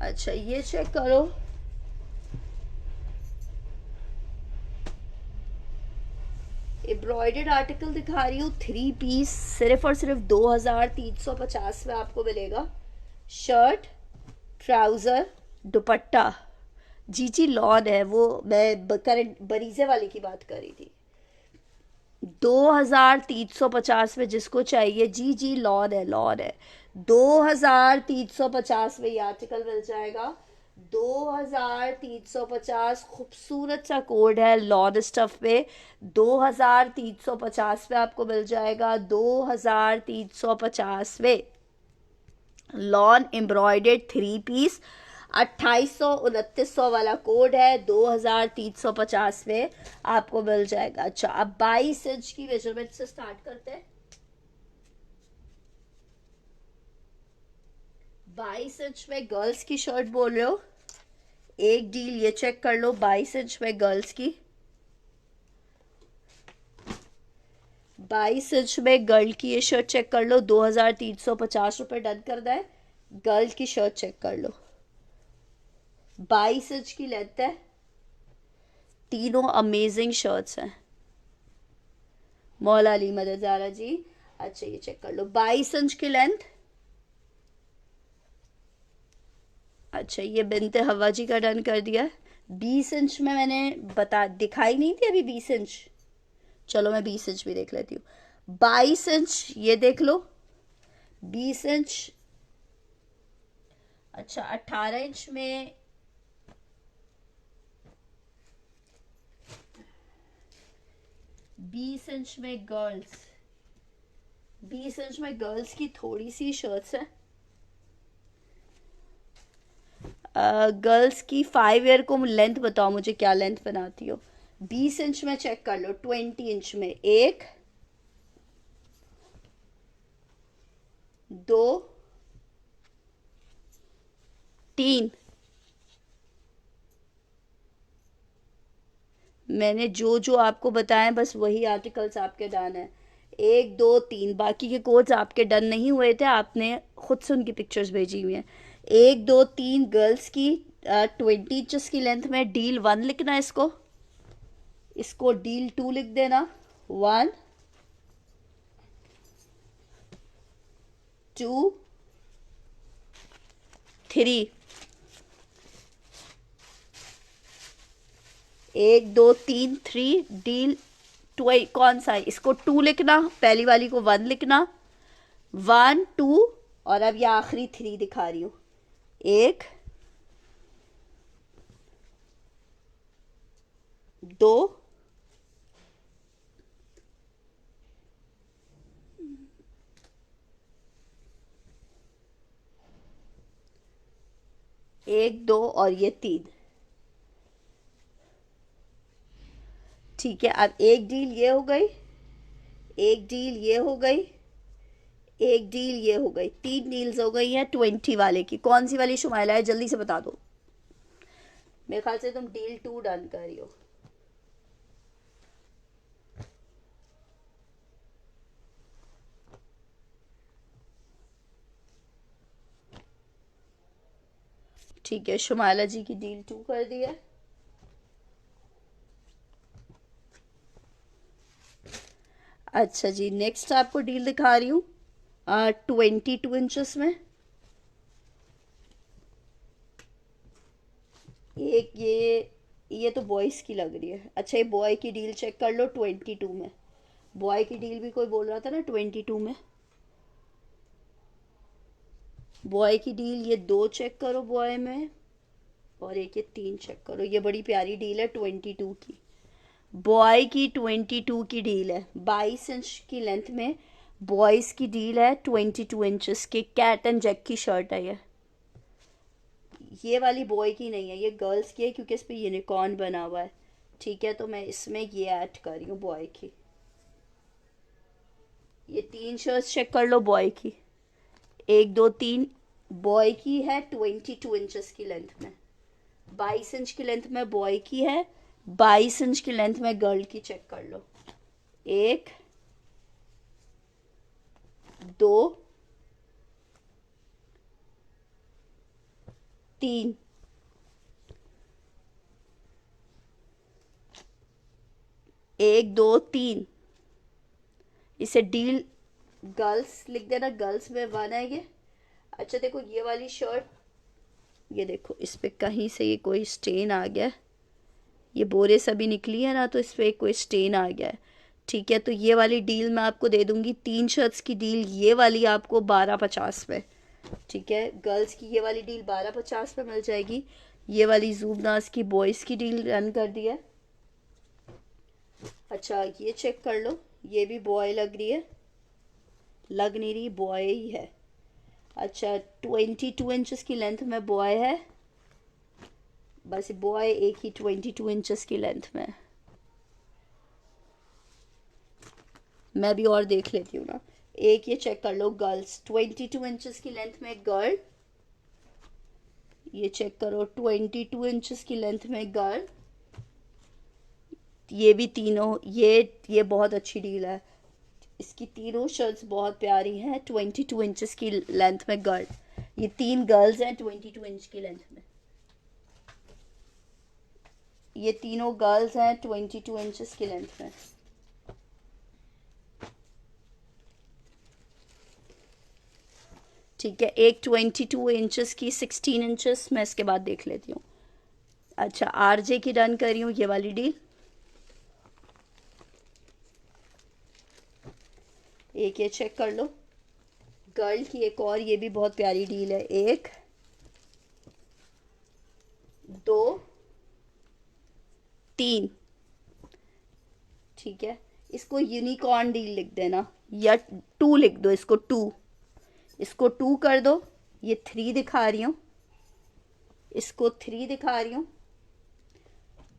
अच्छा ये चेक करो, एम्ब्रॉयडर्ड आर्टिकल दिखा रही हूँ, 3 पीस, सिर्फ और सिर्फ 2350 में आपको मिलेगा। शर्ट, ट्राउजर, दुपट्टा, जी जी लॉन है, वो मैं करंट बरीजे वाले की बात कर रही थी। 2350 में जिसको चाहिए, जी जी लॉन है, लॉन है, 2350 में ये आर्टिकल मिल जाएगा, 2350। खूबसूरत सा कोड है लॉन स्टफ पे, 2350 पे आपको मिल जाएगा, 2350 में। लॉन एम्ब्रॉयडर्ड 3 पीस 2800 वाला कोड है, 2350 में आपको मिल जाएगा। अच्छा, अब 22 इंच की मेजरमेंट से स्टार्ट करते हैं। 22 इंच में गर्ल्स की शर्ट बोल रहे हो, एक डील ये चेक कर लो 22 इंच में गर्ल्स की। 22 इंच में गर्ल की ये शर्ट चेक कर लो, 2350 डन करना है। गर्ल की शर्ट चेक कर लो, 22 इंच की लेंथ है, तीनों अमेजिंग शर्ट्स हैं। मौला अली मदरजारा जी, अच्छा ये चेक कर लो 22 इंच की लेंथ। अच्छा, ये बिनते हवा जी का डन कर दिया। 20 इंच में मैंने बता दिखाई नहीं थी अभी 20 इंच, चलो मैं 20 इंच भी देख लेती हूँ। 22 इंच ये देख लो, 20 इंच, अच्छा 18 इंच में, बीस इंच में गर्ल्स, 20 इंच में गर्ल्स की थोड़ी सी शर्ट्स है। गर्ल्स की 5 ईयर को लेंथ बताओ मुझे, क्या लेंथ बनाती हो। 20 इंच में चेक कर लो, 20 इंच में एक, दो, तीन। मैंने जो जो आपको बताया बस वही आर्टिकल्स आपके डन है। एक दो तीन, बाकी के कोड्स आपके डन नहीं हुए थे, आपने खुद से उनकी पिक्चर्स भेजी हुई हैं। एक दो तीन गर्ल्स की 20 इंचज की लेंथ में डील 1 लिखना है इसको, इसको डील 2 लिख देना। 1 2 3, एक दो तीन 3 डील कौन सा है, इसको 2 लिखना, पहली वाली को 1 लिखना। 1 2, और अब ये आखिरी 3 दिखा रही हूँ, एक, दो, एक दो और ये 3। ठीक है, अब एक डील ये हो गई, एक डील ये हो गई, एक डील ये हो गई, 3 डील्स हो गई हैं 20 वाले की। कौन सी वाली शुमाइला है, जल्दी से बता दो। मेरे ख्याल से तुम डील 2 डन कर रही हो। ठीक है, शुमाइला जी की डील 2 कर दी है। अच्छा जी, नेक्स्ट आपको डील दिखा रही हूँ 22 इंचेस में। एक ये तो बॉयज़ की लग रही है। अच्छा, ये बॉय की डील चेक कर लो 22 में। बॉय की डील भी कोई बोल रहा था ना 22 में। बॉय की डील ये 2 चेक करो बॉय में, और एक ये 3 चेक करो। ये बड़ी प्यारी डील है 22 की, बॉय की 22 की डील है। 22 इंच की लेंथ में बॉयज़ की डील है, 22 इंचेस की कैट एंड जैक की शर्ट है ये वाली बॉय की नहीं है, ये गर्ल्स की है क्योंकि इस पर यूनिकॉर्न बना हुआ है। ठीक है, तो मैं इसमें ये ऐड कर रही हूँ बॉय की। ये 3 शर्ट्स चेक कर लो बॉय की, एक दो तीन। बॉय की है 22 इंचेस की लेंथ में, 22 इंच की लेंथ में बॉय की है, 22 इंच की लेंथ में गर्ल की। चेक कर लो, एक, दो, तीन, एक दो तीन। इसे डील गर्ल्स लिख देना, गर्ल्स में 1 है ये। अच्छा देखो, ये वाली शर्ट, ये देखो इस पे कहीं से ये कोई स्टेन आ गया है, ये बोरे सभी निकली है ना, तो इस पे कोई स्टेन आ गया है। ठीक है, तो ये वाली डील मैं आपको दे दूंगी, 3 शर्ट्स की डील ये वाली आपको 1250 पे। ठीक है, गर्ल्स की ये वाली डील 1250 पे मिल जाएगी। ये वाली जूबनाज की बॉयज़ की डील रन कर दी है। अच्छा, ये चेक कर लो, ये भी बॉय लग रही है, लग नहीं रही, बॉय ही है। अच्छा 22 इंचेस की लेंथ में बॉय है, बस बॉय एक ही 22 इंचेस की लेंथ में। मैं भी और देख लेती हूँ ना। एक ये चेक कर लो, गर्ल्स 22 इंचेस की लेंथ में गर्ल। ये चेक करो 22 इंचेस की लेंथ में गर्ल। ये भी तीनों, ये बहुत अच्छी डील है। इसकी तीनों शर्ट्स बहुत प्यारी हैं 22 इंचेस की लेंथ में गर्ल। ये 3 गर्ल्स हैं 22 इंच की लेंथ में। ये तीनों गर्ल्स हैं 22 इंचेस की लेंथ में। ठीक है, एक 22 इंचेस की 16 इंचेस, मैं इसके बाद देख लेती हूँ। अच्छा आरजे की डन कर रही हूँ ये वाली डील। एक ये चेक कर लो, गर्ल की एक और, ये भी बहुत प्यारी डील है। 1 2 3। ठीक है, इसको यूनिकॉर्न डील लिख देना, या 2 लिख दो इसको, 2। इसको 2 कर दो। ये 3 दिखा रही हूँ, इसको 3 दिखा रही हूँ।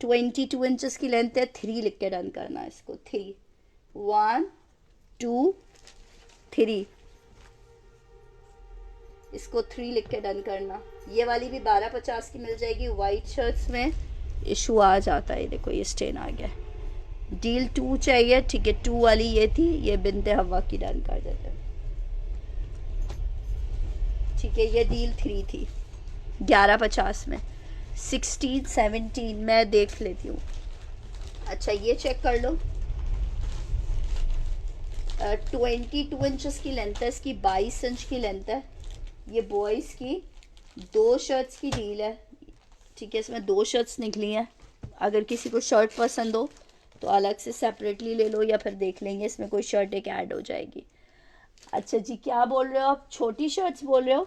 22 इंचेस की लेंथ है, 3 लिख के डन करना इसको। 3 1 2 3, इसको 3 लिख के डन करना। ये वाली भी 1250 की मिल जाएगी। वाइट शर्ट्स में इशू आ जाता है, देखो ये स्टेन आ गया। डील 2 चाहिए, ठीक है 2 वाली ये थी, ये बिनते हवा की डन कर देते हैं। ठीक है, ये डील 3 थी 1150 में। 16 17 मैं देख लेती हूँ। अच्छा ये चेक कर लो, 22 इंचेस की लेंथ है इसकी, 22 इंच की लेंथ है। ये बॉयज़ की 2 शर्ट्स की डील है। ठीक है, इसमें 2 शर्ट्स निकली हैं। अगर किसी को शर्ट पसंद हो तो अलग से सेपरेटली ले लो, या फिर देख लेंगे इसमें कोई शर्ट एक ऐड हो जाएगी। अच्छा जी, क्या बोल रहे हो आप? छोटी शर्ट्स बोल रहे हो?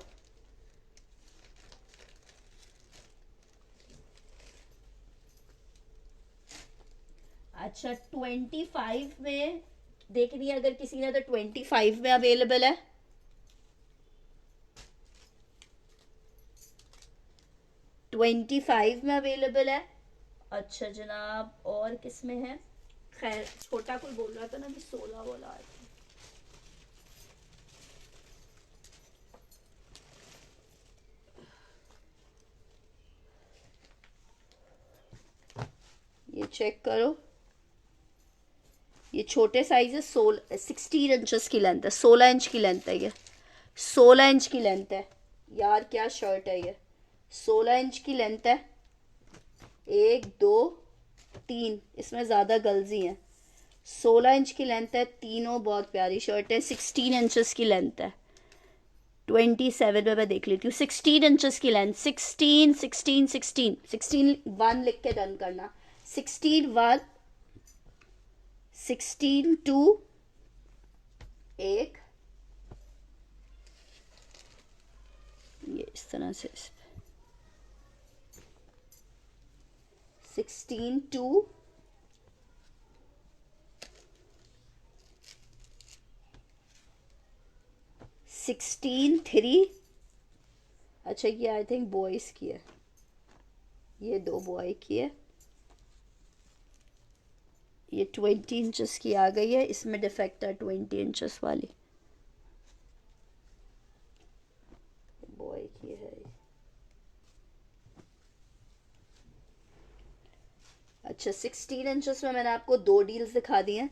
अच्छा 25 में देखनी है, अगर किसी ने तो 25 में अवेलेबल है। 25 में अवेलेबल है। अच्छा जनाब, और किस में है? खैर छोटा कोई बोल रहा था ना कि 16 बोला है। ये चेक करो, ये छोटे साइज है, 16 इंचेस की लेंथ है, 16 इंच की लेंथ है ये। 16 इंच की लेंथ है यार, क्या शर्ट है ये। 16 इंच की लेंथ है। 1 2 3, इसमें ज़्यादा गर्ल्स ही हैं। 16 इंच की लेंथ है, तीनों बहुत प्यारी शर्ट है। 16 इंचेस की लेंथ है। 27 में मैं देख लेती हूँ। 16 इंचेस की लेंथ, 16 1 लिख के डन करना। 16 1, 16 2 1, ये इस तरह से 16 2 16 3। अच्छा ये आई थिंक बॉयज़ की है, ये 2 बॉय की है। ये 20 इंचेस की आ गई है, इसमें डिफेक्ट है 20 इंचेस वाली, बॉय की है। अच्छा 16 इंचेस में मैंने आपको 2 डील्स दिखा दी हैं।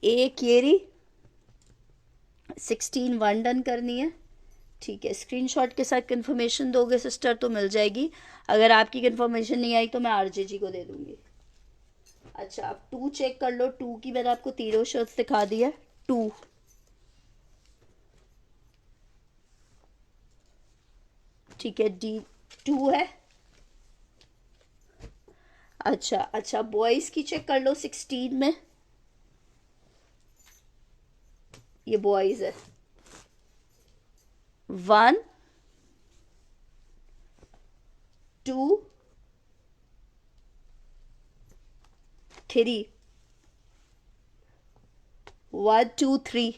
एक ये रही, 16 1 डन करनी है। ठीक है, स्क्रीनशॉट के साथ कंफर्मेशन दोगे सिस्टर तो मिल जाएगी। अगर आपकी कंफर्मेशन नहीं आई तो मैं आरजे जी को दे दूंगी। अच्छा अब 2 चेक कर लो। 2 की मैंने आपको तीनों शर्ट्स दिखा दी है। 2, ठीक है डी 2 है। अच्छा बॉयज़ की चेक कर लो। 16 में ये बॉयज़ है। 1 2 3, 1 2 3,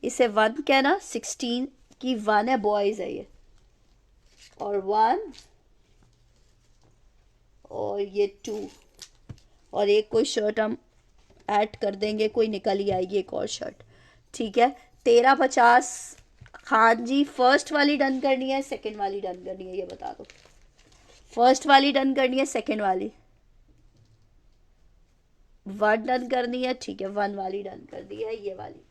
इसे 1 कहना। 16 कि 1 है, बॉयज है ये, और 1 और ये 2, और एक कोई शर्ट हम ऐड कर देंगे, कोई निकल ही आएगी एक और शर्ट। ठीक है, 1350। हाँ जी, फर्स्ट वाली डन करनी है, सेकंड वाली डन करनी है, ये बता दो। फर्स्ट वाली डन करनी है, सेकंड वाली? 1 डन करनी है, ठीक है, 1 वाली डन कर दी है, ये वाली।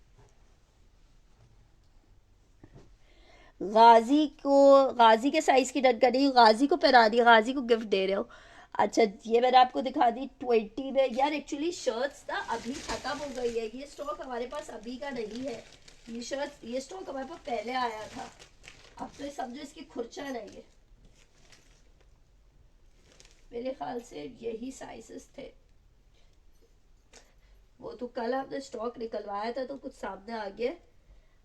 गाजी को, गाजी के साइज की डन करनी है, गाजी को पहना दी, गाजी को गिफ्ट दे रहे हो। अच्छा, ये मैंने आपको दिखा दी 20 में। यार एक्चुअली शर्ट्स ना अभी खत्म हो गई है, ये स्टॉक हमारे पास अभी का नहीं है। ये शर्ट, ये स्टॉक हमारे पास पहले आया था, अब तो समझो इसकी खुर्चा नहीं है। मेरे ख्याल से यही साइजेस थे, वो तो कल हमने स्टॉक निकलवाया था तो कुछ सामने आ गया।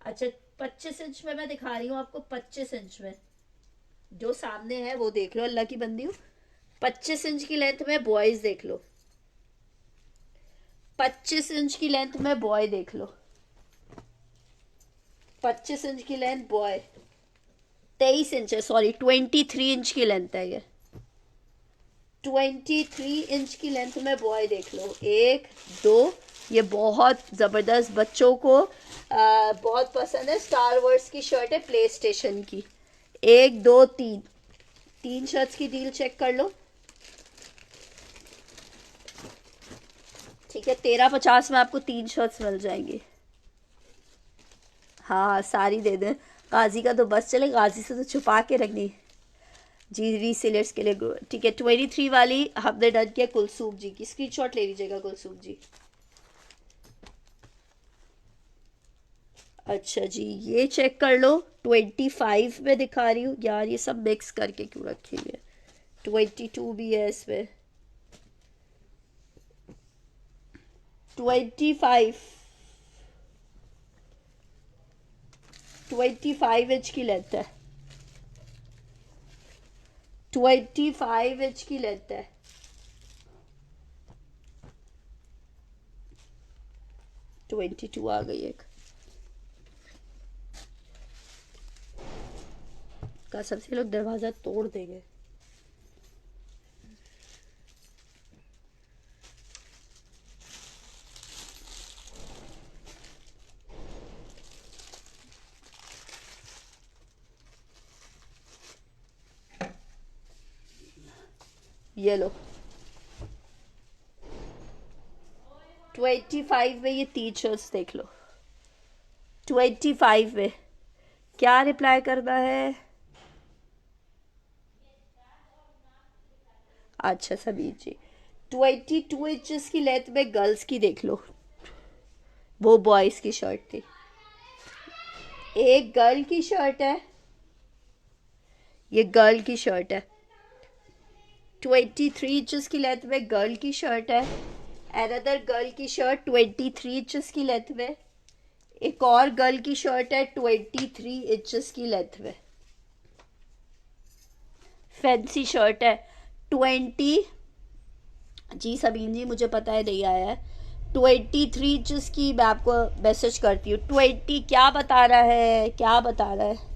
अच्छा, 25 इंच में मैं दिखा रही हूँ आपको, 25 इंच में जो सामने है वो देख लो, अल्लाह की बंदी हूँ। 25 इंच की लेंथ में बॉयज देख लो, 25 इंच की लेंथ में बॉय देख लो, 25 इंच की लेंथ बॉय, 23 इंच है, सॉरी 23 इंच की लेंथ है ये, 23 इंच की लेंथ में बॉय देख लो। 1 2, ये बहुत ज़बरदस्त, बच्चों को बहुत पसंद है, स्टार वर्स की शर्ट है, प्ले स्टेशन की। 1 2 3, 3 शर्ट्स की डील चेक कर लो। ठीक है, 1350 में आपको 3 शर्ट्स मिल जाएंगी। हाँ, सारी दे दें, गाजी का तो बस चले, गाजी से तो छुपा के रखनी जी, रीसेलर्स के लिए। ठीक है, 23 वाली हमने डन किया कुलसूम जी की, स्क्रीनशॉट ले लीजिएगा कुलसूम जी। अच्छा जी, ये चेक कर लो, 25 में दिखा रही हूँ यार, ये सब मिक्स करके क्यों रखी हुई है। 22 भी है इसमें, 25, 25 इंच की लेंथ है, 25 इंच की लेंथ है। ट्वेंटी टू आ गई एक, कसम से लोग दरवाजा तोड़ देंगे। ये लो, 25 में ये 3 शर्ट्स देख लो, 25 में क्या रिप्लाई करना है? अच्छा समीर जी, 22 इंचेस की लेंथ में गर्ल्स की देख लो, वो बॉयज की शर्ट थी। एक गर्ल की शर्ट है, ये गर्ल की शर्ट है, 23 इंचेस की लेंथ में गर्ल की शर्ट है। अनदर गर्ल की शर्ट 23 इंचेस की लेंथ में, एक और गर्ल की शर्ट है 23 इंचेस की लेंथ में, फैंसी शर्ट है 20। जी सबीन जी, मुझे पता है नहीं आया है, 23 इंचेस की मैं आपको मैसेज करती हूँ। 20 क्या बता रहा है, क्या बता रहा है?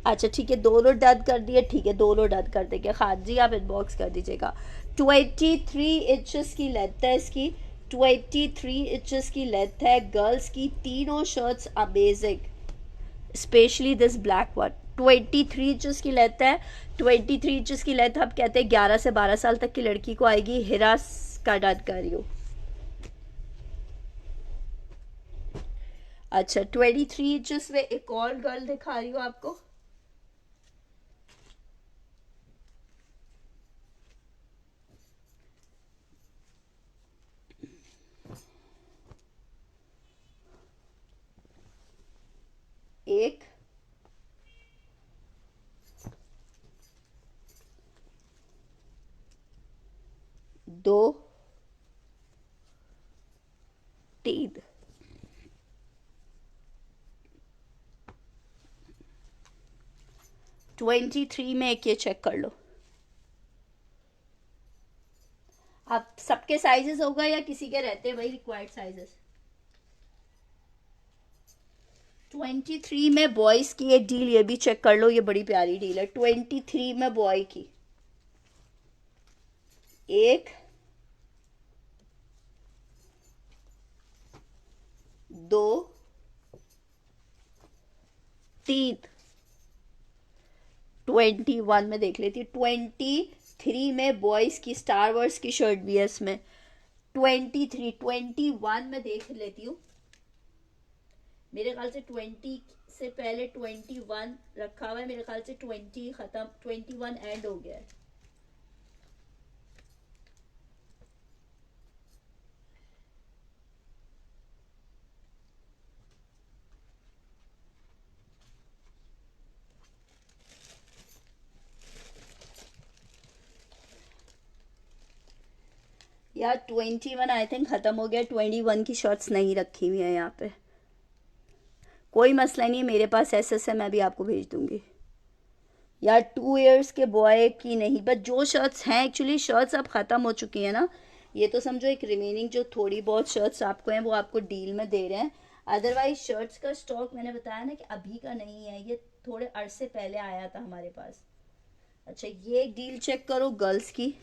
अच्छा ठीक है, दोनों डन कर दिए, ठीक है दोनों डन कर देंगे, खान जी आप इनबॉक्स कर दीजिएगा। 23 इंचेस की लेंथ है इसकी, 23 इंचेस की लेंथ है गर्ल्स की, तीनों shirts amazing, specially this black one. 23 inches की लेंथ है, 23 इंचेस की लेंथ हम कहते हैं 11 से 12 साल तक की लड़की को आएगी। हिरा का डन कर रही हूँ। अच्छा, 23 इंचेस में एक और गर्ल दिखा रही हूँ आपको, एक, दो, तीन, 23 में एक ये चेक कर लो। आप सबके साइजेस होगा या किसी के रहते हैं भाई रिक्वायर्ड साइजेस? 23 में बॉयज़ की एक डील, ये भी चेक कर लो, ये बड़ी प्यारी डील है। 23 में बॉय की एक, दो, तीन, 21 में देख लेती। 23 में बॉयज़ की स्टार वर्स की शर्ट भी है इसमें। 21 में देख लेती हूँ। मेरे ख्याल से 20 से पहले 21 रखा हुआ है, मेरे ख्याल से 20 खत्म, 21 एंड हो गया है। यार 21 आई थिंक ख़त्म हो गया। 21 की शर्ट्स नहीं रखी हुई है यहाँ पे। कोई मसला नहीं है, मेरे पास SS है, मैं भी आपको भेज दूंगी। यार 2 इयर्स के बॉय की नहीं, बट जो शर्ट्स हैं, एक्चुअली शर्ट्स अब ख़त्म हो चुकी हैं ना। ये तो समझो एक रिमेनिंग जो थोड़ी बहुत शर्ट्स आपको हैं वो आपको डील में दे रहे हैं। अदरवाइज शर्ट्स का स्टॉक मैंने बताया ना कि अभी का नहीं है, ये थोड़े अरसे पहले आया था हमारे पास। अच्छा, ये एक डील चेक करो गर्ल्स की,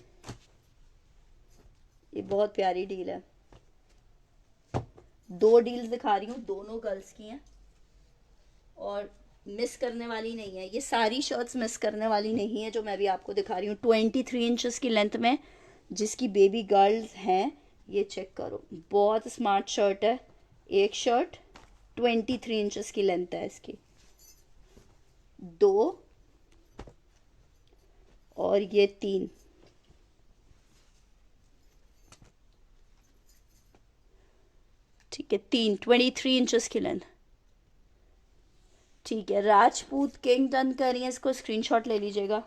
ये बहुत प्यारी डील है। दो डील्स दिखा रही हूँ, दोनों गर्ल्स की हैं और मिस करने वाली नहीं है। ये सारी शर्ट्स मिस करने वाली नहीं है जो मैं भी आपको दिखा रही हूँ। 23 इंचेस की लेंथ में जिसकी बेबी गर्ल्स हैं, ये चेक करो, बहुत स्मार्ट शर्ट है। एक शर्ट 23 इंचेस की लेंथ है इसकी, दो और ये तीन। ठीक है, 23 इंचेस की लेंथ। ठीक है, राजपूत किंग डन करिए, इसको स्क्रीनशॉट ले लीजिएगा।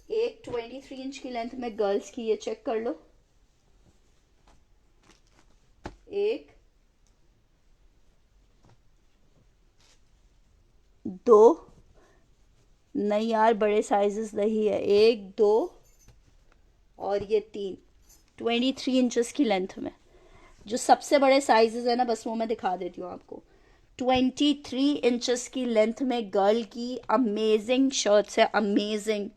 एक 23 इंच की लेंथ में गर्ल्स की, ये चेक कर लो। एक, दो, नहीं यार बड़े साइजेस नहीं है, एक, दो और ये तीन। 23 इंचेस की लेंथ में जो सबसे बड़े साइजेस है ना, बस वो मैं दिखा देती हूँ आपको। 23 इंचेस की लेंथ में गर्ल की अमेजिंग शर्ट्स है, अमेजिंग।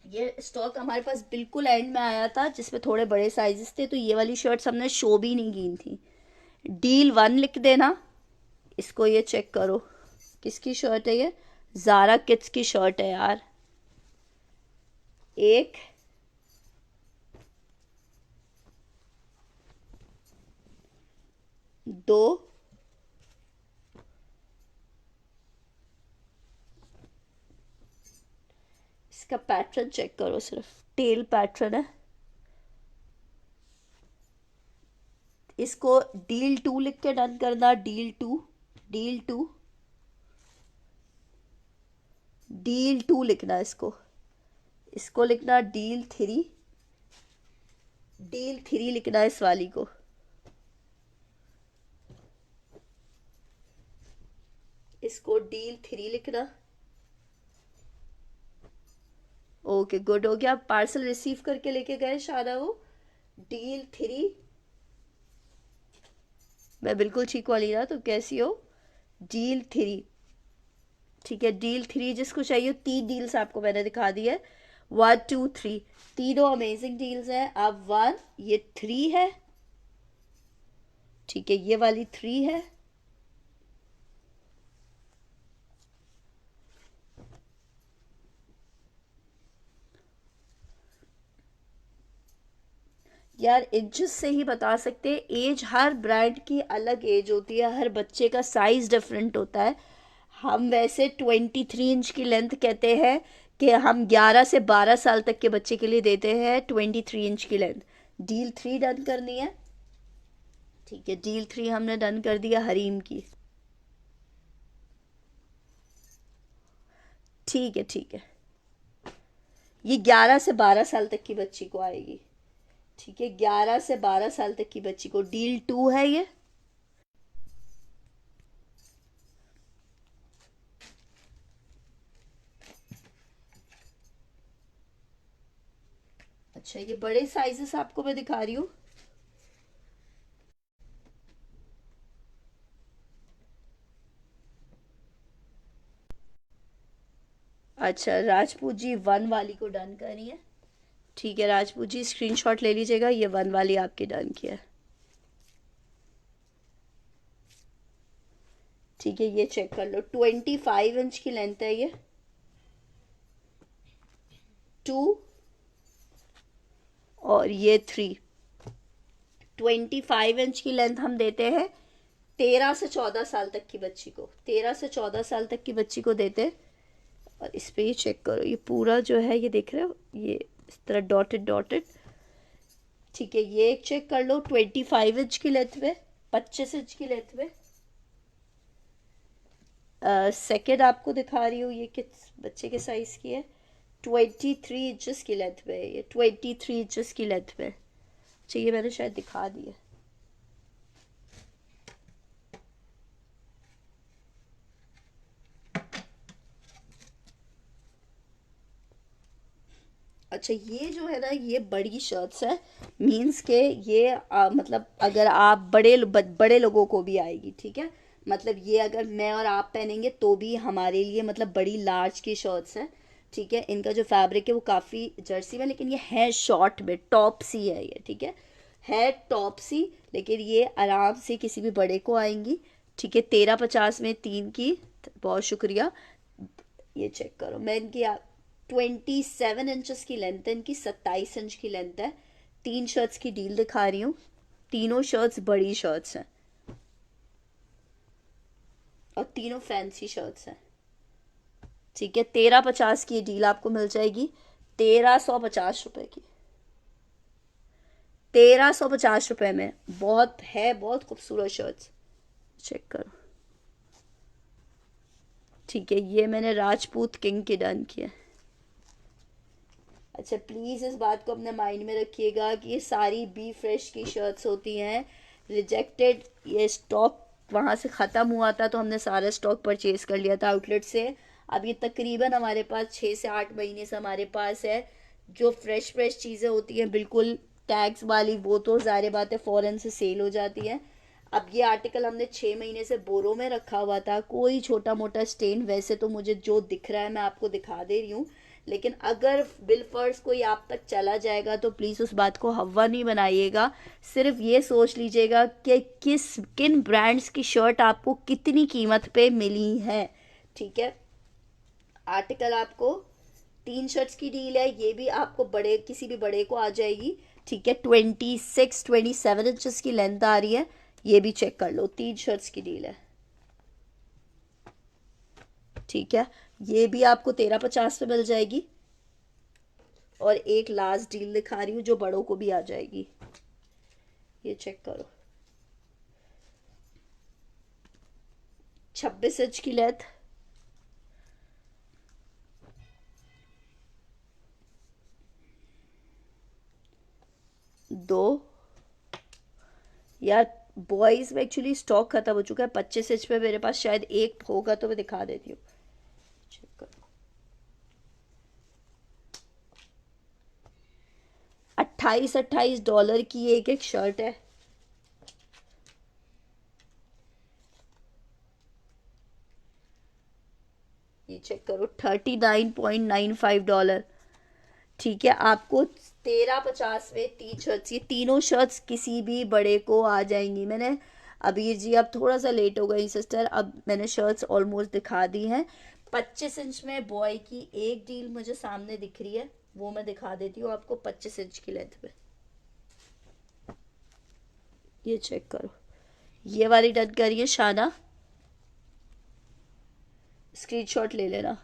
ये स्टॉक हमारे पास बिल्कुल एंड में आया था जिसमें थोड़े बड़े साइजेस थे, तो ये वाली शर्ट्स हमने शो भी नहीं की थी। डील 1 लिख देना, इसको ये चेक करो। किसकी शर्ट है ये? जारा किड्स की शर्ट है यार। एक, दो, इसका पैटर्न चेक करो, सिर्फ टेल पैटर्न है। इसको डील 2 लिख के डन करना, डील 2, डील 2, डील 2 लिखना इसको। इसको लिखना डील 3, डील 3 लिखना इस वाली को। इसको डील 3 लिखना। ओके, गुड हो गया। पार्सल रिसीव करके लेके गए शादा वो। डील 3, मैं बिल्कुल ठीक वाली ना, तो कैसी हो? डील 3। ठीक है, डील 3 जिसको चाहिए, 3 डील्स आपको मैंने दिखा दी है। 1, 2, 3, तीनों अमेजिंग डील्स हैं। अब 1, ये 3 है। ठीक है, ये वाली 3 है। यार इंचेस से ही बता सकते हैं एज, हर ब्रांड की अलग एज होती है, हर बच्चे का साइज डिफरेंट होता है। हम वैसे 23 इंच की लेंथ कहते हैं कि हम 11 से 12 साल तक के बच्चे के लिए देते हैं 23 इंच की लेंथ। डील 3 डन करनी है। ठीक है, डील 3 हमने डन कर दिया हरीम की। ठीक है, ठीक है, ये 11 से 12 साल तक की बच्ची को आएगी। ठीक है, 11 से 12 साल तक की बच्ची को डील 2 है ये। अच्छा, ये बड़े साइजेस आपको मैं दिखा रही हूँ। अच्छा राजपूत जी 1 वाली को डन करिए। ठीक है राजपूत जी, स्क्रीनशॉट ले लीजिएगा, ये 1 वाली आपकी डन की है। ठीक है, ये चेक कर लो, 25 इंच की लेंथ है ये, 2 और ये 3। 25 इंच की लेंथ हम देते हैं 13 से 14 साल तक की बच्ची को, 13 से 14 साल तक की बच्ची को देते हैं। और इस पे ये चेक करो, ये पूरा जो है ये देख रहे हो, ये इस तरह डॉटेड डॉटेड। ठीक है, ये एक चेक कर लो, 25 इंच की लेंथ में, 25 इंच की लेंथ में। सेकेंड आपको दिखा रही हूँ, ये किस बच्चे के साइज की है, 23 इंचेस की लेंथ में, ये 23 इंचेस की लेंथ में। चाहिए, मैंने शायद दिखा दी है। अच्छा, ये जो है ना, ये बड़ी शर्ट्स है, मीन्स के ये मतलब अगर आप बड़े लोगों को भी आएगी, ठीक है। मतलब ये अगर मैं और आप पहनेंगे तो भी हमारे लिए मतलब बड़ी लार्ज की शर्ट्स हैं। ठीक है, इनका जो फैब्रिक है वो काफ़ी जर्सी में, लेकिन ये है शॉर्ट में, टॉप सी है ये, ठीक है टॉप सी, लेकिन ये आराम से किसी भी बड़े को आएंगी। ठीक है, 1350 में 3 की। बहुत शुक्रिया। ये चेक करो, मैं इनकी 27 इंचेस की लेंथ है इनकी, 27 इंच की लेंथ है। 3 शर्ट्स की डील दिखा रही हूँ, तीनों शर्ट्स बड़ी शर्ट्स हैं और तीनों फैंसी शर्ट्स हैं। ठीक है, 1350 की डील आपको मिल जाएगी, 1350 रुपए की, 1350 रुपए में। बहुत है, बहुत खूबसूरत शर्ट्स, चेक करो। ठीक है, ये मैंने राजपूत किंग की डन किया। अच्छा, प्लीज़ इस बात को अपने माइंड में रखिएगा कि ये सारी बी फ्रेश की शर्ट्स होती हैं, रिजेक्टेड। ये स्टॉक वहाँ से ख़त्म हुआ था तो हमने सारा स्टॉक परचेज़ कर लिया था आउटलेट से। अब ये तकरीबन हमारे पास 6 से 8 महीने से हमारे पास है। जो फ्रेश फ्रेश चीज़ें होती हैं बिल्कुल टैग्स वाली, वो तो ज़ाहिर बात है फ़ौरन से सेल हो जाती हैं। अब ये आर्टिकल हमने 6 महीने से बोरों में रखा हुआ था, कोई छोटा मोटा स्टेन वैसे तो मुझे जो दिख रहा है मैं आपको दिखा दे रही हूँ, लेकिन अगर बिल फर्ज कोई आप तक चला जाएगा तो प्लीज़ उस बात को हवा नहीं बनाइएगा। सिर्फ ये सोच लीजिएगा कि किन ब्रांड्स की शर्ट आपको कितनी कीमत पे मिली है। ठीक है, आर्टिकल आपको 3 शर्ट्स की डील है, ये भी आपको बड़े किसी भी बड़े को आ जाएगी। ठीक है, 27 इंचेस की लेंथ आ रही है, ये भी चेक कर लो, 3 शर्ट्स की डील है। ठीक है, ये भी आपको 1350 पे मिल जाएगी। और एक लास्ट डील दिखा रही हूँ जो बड़ों को भी आ जाएगी, ये चेक करो, 26 इंच की लेंथ, दो। यार बॉयज में एक्चुअली स्टॉक खत्म हो चुका है, 25 इंच पे मेरे पास शायद एक होगा तो मैं दिखा देती हूँ, चेक करो। $28 की एक एक शर्ट है। ये चेक करो, $39.95। ठीक है, आपको 1350 में 3 शर्ट्स, ये तीनों शर्ट्स किसी भी बड़े को आ जाएंगी। मैंने अबीर जी अब थोड़ा सा लेट हो गई सिस्टर, अब मैंने शर्ट्स ऑलमोस्ट दिखा दी हैं। 25 इंच में बॉय की एक डील मुझे सामने दिख रही है, वो मैं दिखा देती हूँ आपको, 25 इंच की लेंथ में। ये चेक करो, ये वाली डन करिए शाना, स्क्रीनशॉट ले लेना।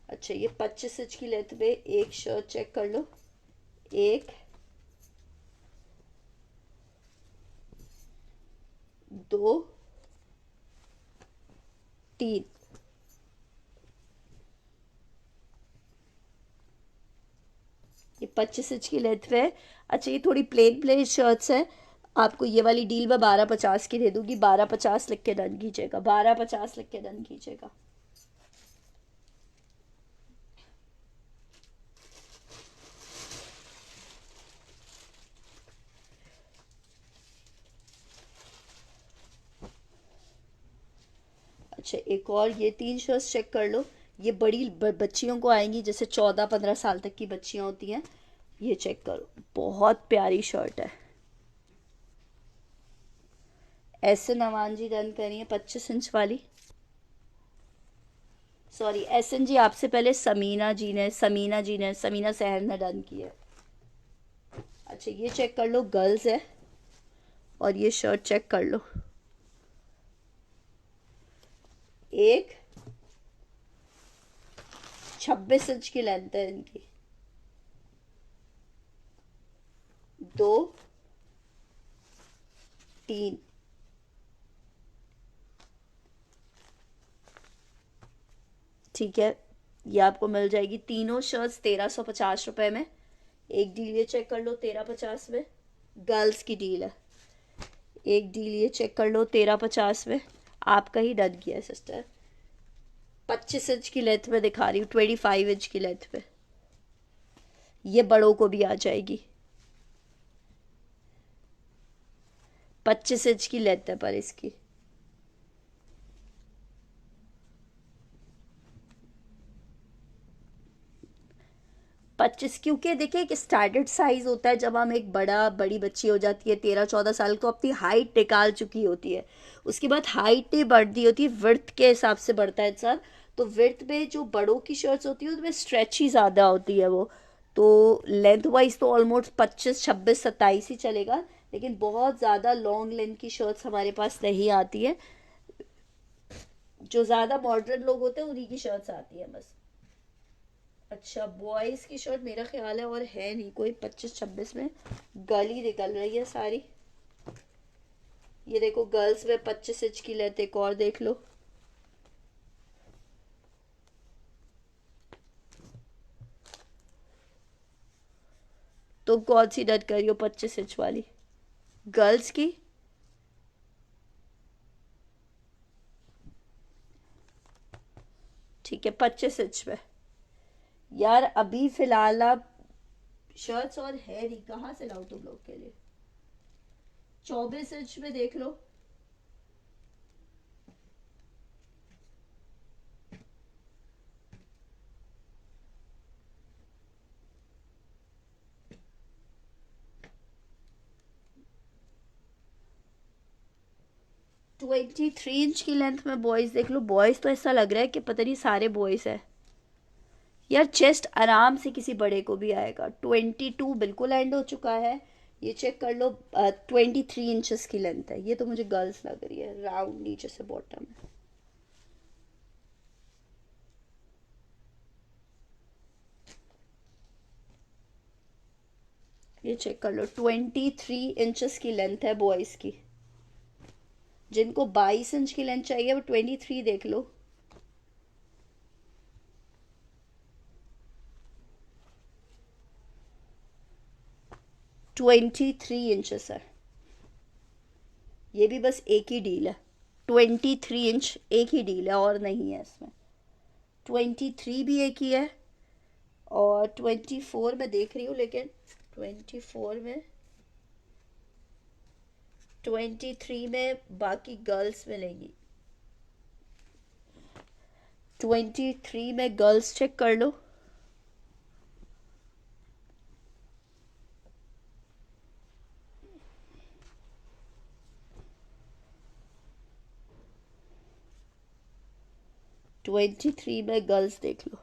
अच्छा, ये 25 इंच की लेंथ में एक शर्ट चेक कर लो, एक, दो, तीन। ये 25 इंच की लेंथ में। अच्छा, ये थोड़ी प्लेन प्लेन शर्ट्स है, आपको ये वाली डील में 1250 की दे दूंगी, 1250 लिख के डन कीजिएगा, 1250 लिख के डन कीजिएगा। अच्छा, एक और ये 3 शर्ट्स चेक कर लो। ये बड़ी बच्चियों को आएंगी, जैसे 14-15 साल तक की बच्चियां होती हैं। ये चेक करो, बहुत प्यारी शर्ट है। ऐसे नवान जी डन करिए 25 इंच वाली। सॉरी, एस एन जी आपसे पहले समीना सहर ने डन की है। अच्छा, ये चेक कर लो, गर्ल्स है। और ये शर्ट चेक कर लो, एक 26 इंच की लेंथ है इनकी, दो, तीन। ठीक है, ये आपको मिल जाएगी तीनों शर्ट्स 1350 रुपये में। एक डील ये चेक कर लो 1350 में, गर्ल्स की डील है। एक डील ये चेक कर लो 1350 में, आपका ही डन किया है सिस्टर। 25 इंच की लेंथ में दिखा रही हूँ, 25 इंच की लेंथ में। ये बड़ों को भी आ जाएगी। 25 इंच की लेंथ है पर इसकी। पच्चीस, क्योंकि देखिए एक स्टैंडर्ड साइज होता है, जब हम एक बड़ी बच्ची हो जाती है 13-14 साल, तो अपनी हाइट निकाल चुकी होती है। उसके बाद हाइट नहीं बढ़ती होती है, विड्थ के हिसाब से बढ़ता है इंसान। तो विड्थ में जो बड़ों की शर्ट्स होती है उसमें स्ट्रेच ही ज़्यादा होती है वो। तो लेंथ वाइज तो ऑलमोस्ट 25, 26, 27 ही चलेगा। लेकिन बहुत ज़्यादा लॉन्ग लेंथ की शर्ट्स हमारे पास नहीं आती है। जो ज़्यादा मॉडर्न लोग होते हैं उन्हीं की शर्ट्स आती है बस। अच्छा, बॉयज की शर्ट मेरा ख्याल है और है नहीं कोई 25-26 में, गली निकल रही है सारी। ये देखो, गर्ल्स में 25 इंच की लेंथ, एक और देख लो। तुम कौन सी डन करी हो 25 इंच वाली? गर्ल्स की। ठीक है, 25 इंच में। यार अभी फिलहाल आप शर्ट्स और है नहीं, कहाँ से लाओ तुम लोग के लिए? 24 इंच में देख लो। 23 इंच की लेंथ में बॉयज देख लो। बॉयज तो ऐसा लग रहा है कि पता नहीं सारे बॉयज है। यार चेस्ट आराम से किसी बड़े को भी आएगा। 22 बिल्कुल एंड हो चुका है। ये चेक कर लो, 23 इंचेस की लेंथ है। ये तो मुझे गर्ल्स लग रही है, राउंड नीचे से बॉटम है। ये चेक कर लो, 23 इंचेस की लेंथ है बॉयज की। जिनको 22 इंच की लेंथ चाहिए वो 23 देख लो। ट्वेंटी थ्री इंचेस है। ये भी बस एक ही डील है। 23 इंच एक ही डील है और नहीं है इसमें। 23 भी एक ही है। और 24 में देख रही हूँ, लेकिन 24 में, 23 में बाकी गर्ल्स मिलेंगी। 23 में गर्ल्स चेक कर लो। ट्वेंटी थ्री में गर्ल्स देख लो,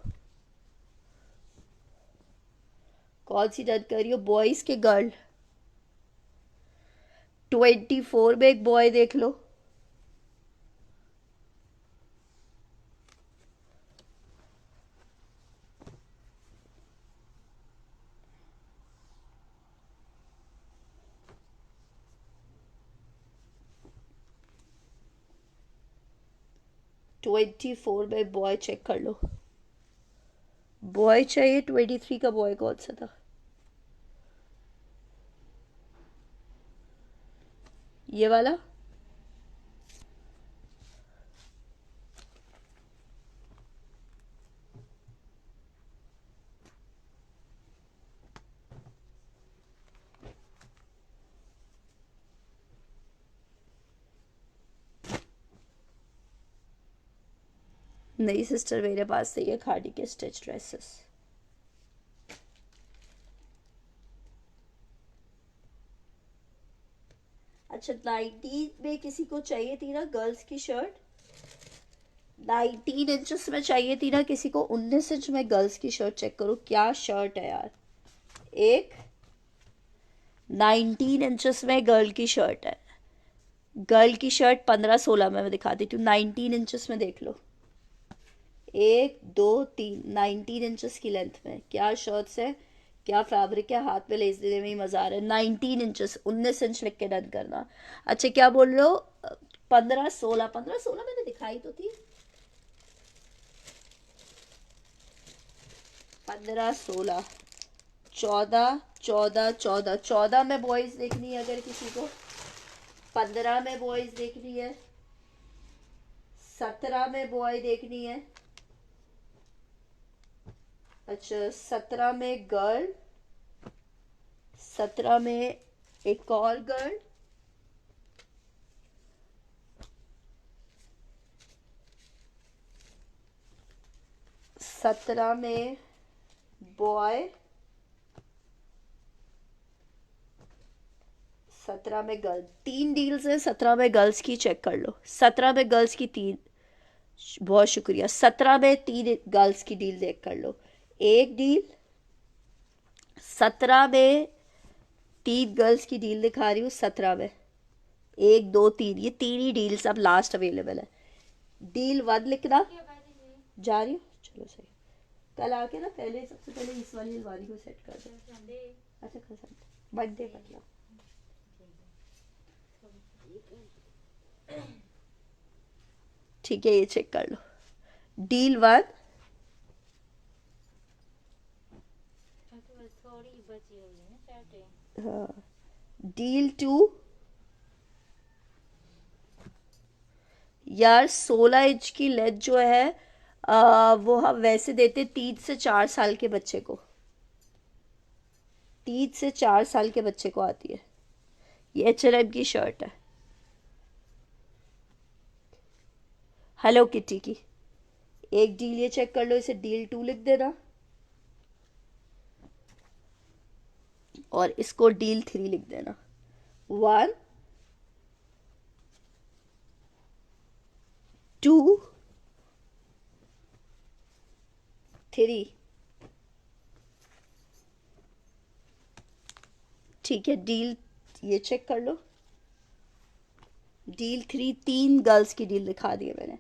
कौन सी डन कर रही हो, बॉयज के गर्ल? 24 में एक बॉय देख लो। 24 में बॉय चेक कर लो। बॉय चाहिए 23 का, बॉय कौन सा था? ये वाला। नहीं सिस्टर, मेरे पास नहीं है खादी के स्टिच ड्रेसेस। अच्छा, 19 में किसी को चाहिए थी ना गर्ल्स की शर्ट, 19 इंचेस में चाहिए थी ना किसी को। 19 इंच में गर्ल्स की शर्ट चेक करो, क्या शर्ट है यार। एक 19 इंचेस में गर्ल की शर्ट है। गर्ल की शर्ट 15-16 में मैं दिखा देती हूँ, 19 इंचेस में देख लो। 1 2 3, 19 इंचेस की लेंथ में क्या शर्ट्स है, क्या फैब्रिक है, हाथ में लेस देने में ही मजा आ रहा है। 19 इंचेस, 19 इंच लिख के डन करना। अच्छा क्या बोल रहे हो, 15-16, 15-16 मैंने दिखाई तो थी। 15-16, 14, 14, 14, 14 में बॉयज देखनी है अगर किसी को, 15 में बॉयज देखनी है, 17 में बॉय देखनी है। अच्छा 17 में गर्ल, 17 में एक और गर्ल, 17 में बॉय, 17 में गर्ल। 3 डील्स हैं 17 में गर्ल्स की, चेक कर लो। 17 में गर्ल्स की 3, बहुत शुक्रिया। 17 में 3 गर्ल्स की डील देख कर लो, एक डील। 17 में 3 गर्ल्स की डील दिखा रही हूँ, 17 में 1 2 3, ये 3 ही डील्स अब लास्ट अवेलेबल है। डील 1 लिखना, जा रही हूँ, चलो सही। कल आके ना पहले, सबसे पहले इस वाली अलमारी को सेट कर दो। अच्छा कल संडे, मंडे मतलब। ठीक है, ये चेक कर लो। डील 1, हाँ, डील 2, यार 16 इंच की लेंथ जो है वो हम वैसे देते 3 से 4 साल के बच्चे को, 3 से 4 साल के बच्चे को आती है। ये H&M की शर्ट है, हेलो किटी की। एक डील ये चेक कर लो, इसे डील 2 लिख देना, और इसको डील 3 लिख देना। 1 2 3, ठीक है। डील ये चेक कर लो, डील 3, 3 गर्ल्स की डील दिखा दी है मैंने।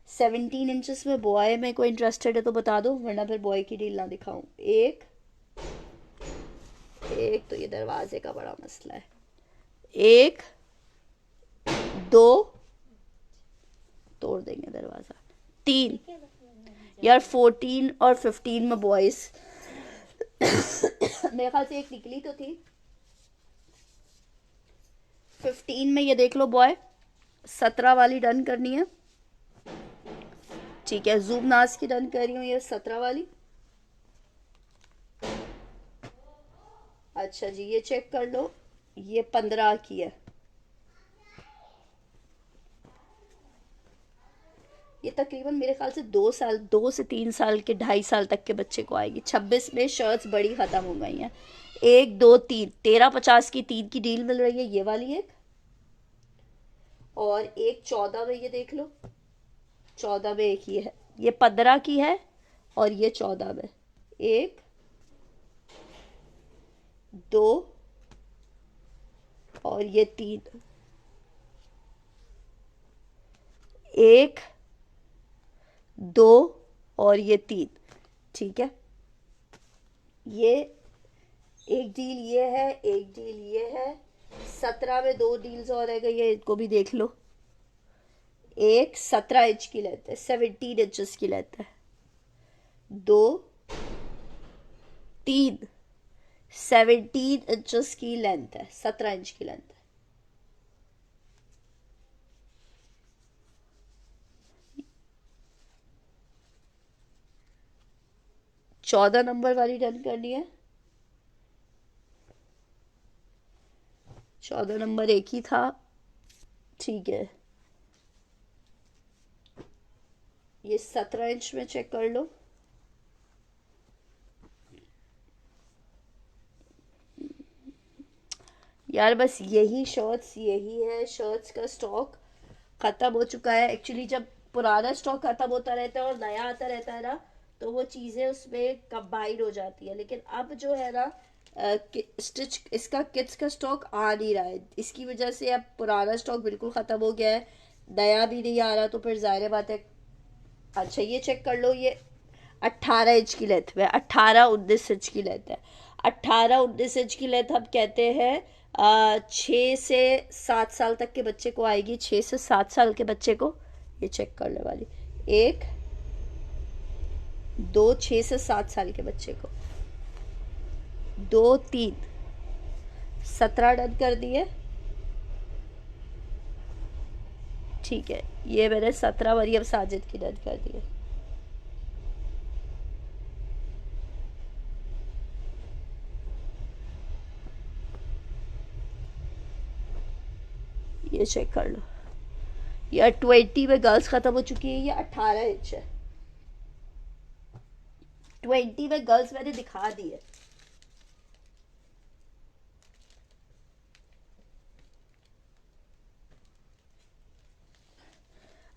17 इंचेस में बॉय में कोई इंटरेस्टेड है तो बता दो, वरना फिर बॉय की डील ना दिखाऊं। एक एक तो ये दरवाजे का बड़ा मसला है। 1 2, तोड़ देंगे दरवाजा। 3, यार 14 और 15 में बॉयज मेरे ख्याल से एक निकली तो थी। 15 में ये देख लो बॉय, 17 वाली डन करनी है। ठीक है, जूम नाज की डन कर रही हूँ, ये 17 वाली। अच्छा जी, ये चेक कर लो, ये 15 की है। ये तकरीबन मेरे ख्याल से 2 साल, 2 से 3 साल के, 2.5 साल तक के बच्चे को आएगी। 26 में शर्ट्स बड़ी खत्म हो गई हैं। 1 2 3, 13.50 की 3 की डील मिल रही है, ये वाली एक। और एक 14 में, ये देख लो, 14 में एक ये है, ये 15 की है, और ये 14 में। 1 2 और ये 3, 1 2 और ये 3, ठीक है। ये एक डील ये है, एक डील ये है। 17 में 2 डील्स और रह गई है, इनको भी देख लो। एक 17 इंच की लेंथ है, 17 इंचेस की लेंथ है। 2 3, 17 इंचेस की लेंथ है, 17 इंच की लेंथ है। चौदह नंबर वाली डन करनी है। 14 नंबर एक ही था, ठीक है। ये 17 इंच में चेक कर लो। यार बस यही शर्ट्स, यही है शर्ट्स का स्टॉक। ख़त्म हो चुका है एक्चुअली। जब पुराना स्टॉक ख़त्म होता रहता है और नया आता रहता है ना, तो वो चीज़ें उसमें कंबाइन हो जाती है। लेकिन अब जो है ना, स्टिच इसका किड्स का स्टॉक आ नहीं रहा है, इसकी वजह से अब पुराना स्टॉक बिल्कुल ख़त्म हो गया है, नया भी नहीं आ रहा। तो फिर जाहिर बात है। अच्छा ये चेक कर लो, ये 18 इंच की लेंथ में, 18-19 इंच की लेंथ है। 18-19 इंच की लेंथ हम कहते हैं 6 से 7 साल तक के बच्चे को आएगी, 6 से 7 साल के बच्चे को। ये चेक करने वाली, 1 2 6 से 7 साल के बच्चे को, 2 3 17 डन कर दिए। ठीक है, ये मैंने 17 मरियम साजिद की डन कर दिए। ये चेक कर लो, ये 20 में गर्ल्स खत्म हो चुकी है, ये 18 इंच है। 20 में गर्ल्स मैंने दिखा दी है।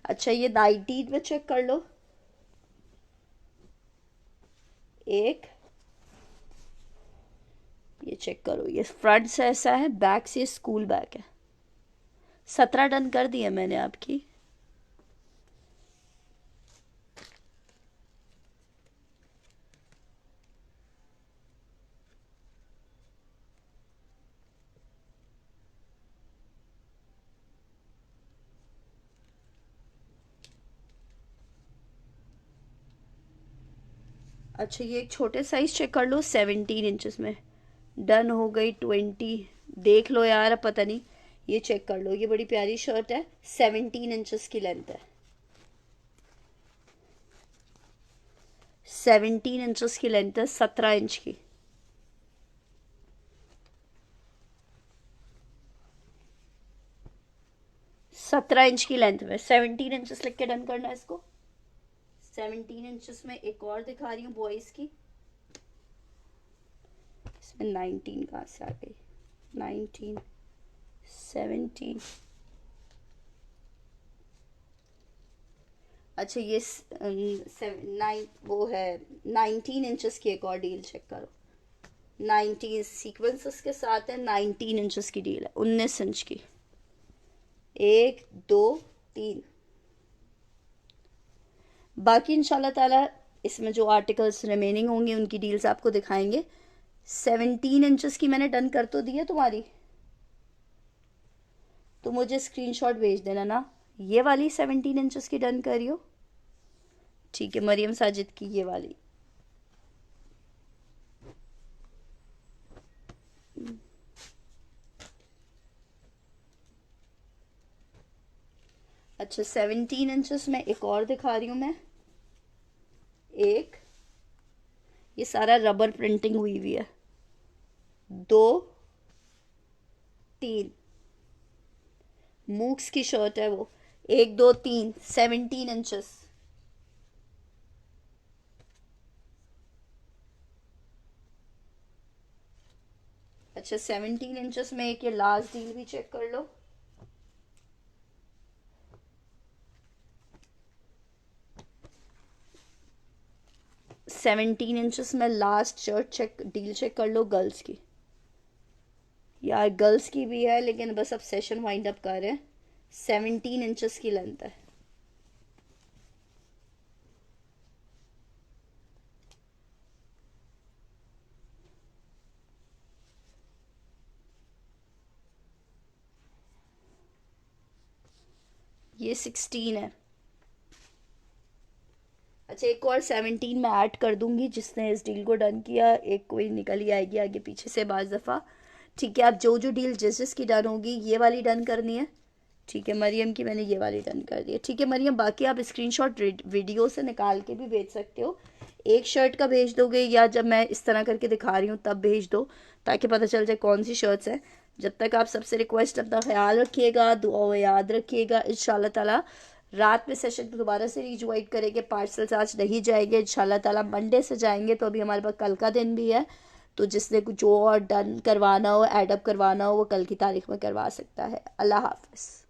अच्छा ये 19 में चेक कर लो, एक, ये चेक करो, ये फ्रंट से ऐसा है, बैक से स्कूल बैग है। 17 डन कर दिए मैंने आपकी। अच्छा ये एक छोटे साइज चेक कर लो, 17 इंचेस में डन हो गई। 20 देख लो यार, अब पता नहीं। ये चेक कर लो, ये बड़ी प्यारी शर्ट है, 17 इंचेस की लेंथ है। 17 इंचेस की लेंथ है, 17 इंच की। 17 इंच की लेंथ में 17 इंचेस लिख के डन करना है इसको। 17 इंचेस में एक और दिखा रही हूँ बॉयज की। इसमें 19 कहाँ से आ गई, 19 17। अच्छा ये 9 वो है, 19 इंचेस की एक और डील चेक करो। 19 सीक्वेंसेस के साथ है, 19 इंचेस की डील है, 19 इंच की। 1 2 3। बाकी इंशाल्लाह ताला इसमें जो आर्टिकल्स रिमेनिंग होंगे उनकी डील्स आपको दिखाएंगे। 17 इंचेस की मैंने डन कर तो दी है तुम्हारी, तो मुझे स्क्रीनशॉट भेज देना ना। ये वाली 17 इंचेस की डन करियो। ठीक है, मरियम साजिद की ये वाली। अच्छा 17 इंचेस में एक और दिखा रही हूँ मैं, एक, ये सारा रबर प्रिंटिंग हुई हुई है। 2 3 मूक्स की शर्ट है वो। 1 2 3 17 इंचेस। अच्छा 17 इंचेस में एक ये लास्ट डील भी चेक कर लो। 17 इंचेस में last shirt check, deal check कर लो गर्ल्स की। यार गर्ल्स की भी है, लेकिन बस अब सेशन वाइंड अप कर रहे हैं। 17 इंचेस की लेंथ है। ये 16 है। अच्छा एक और 17 में ऐड कर दूंगी, जिसने इस डील को डन किया एक कोई निकल ही आएगी आगे पीछे से बाज दफ़ा। ठीक है, अब जो जो डील जिस जिसकी डन होगी, ये वाली डन करनी है। ठीक है, मरियम की मैंने ये वाली डन कर दी है। ठीक है मरियम, बाकी आप स्क्रीनशॉट वीडियो से निकाल के भी भेज सकते हो। एक शर्ट का भेज दोगे, या जब मैं इस तरह करके दिखा रही हूँ तब भेज दो, ताकि पता चल जाए कौन सी शर्ट्स हैं। जब तक आप सबसे रिक्वेस्ट, अपना ख्याल रखिएगा, दुआ याद रखिएगा। इंशाल्लाह ताला रात में सेशन को दोबारा से रीज्वाइन करेंगे। पार्सल्स आज नहीं जाएंगे, इंशाल्लाह ताला मंडे से जाएंगे। तो अभी हमारे पास कल का दिन भी है, तो जिसने कुछ जो और डन करवाना हो, एडअप करवाना हो, वो कल की तारीख में करवा सकता है। अल्लाह हाफ़िज़।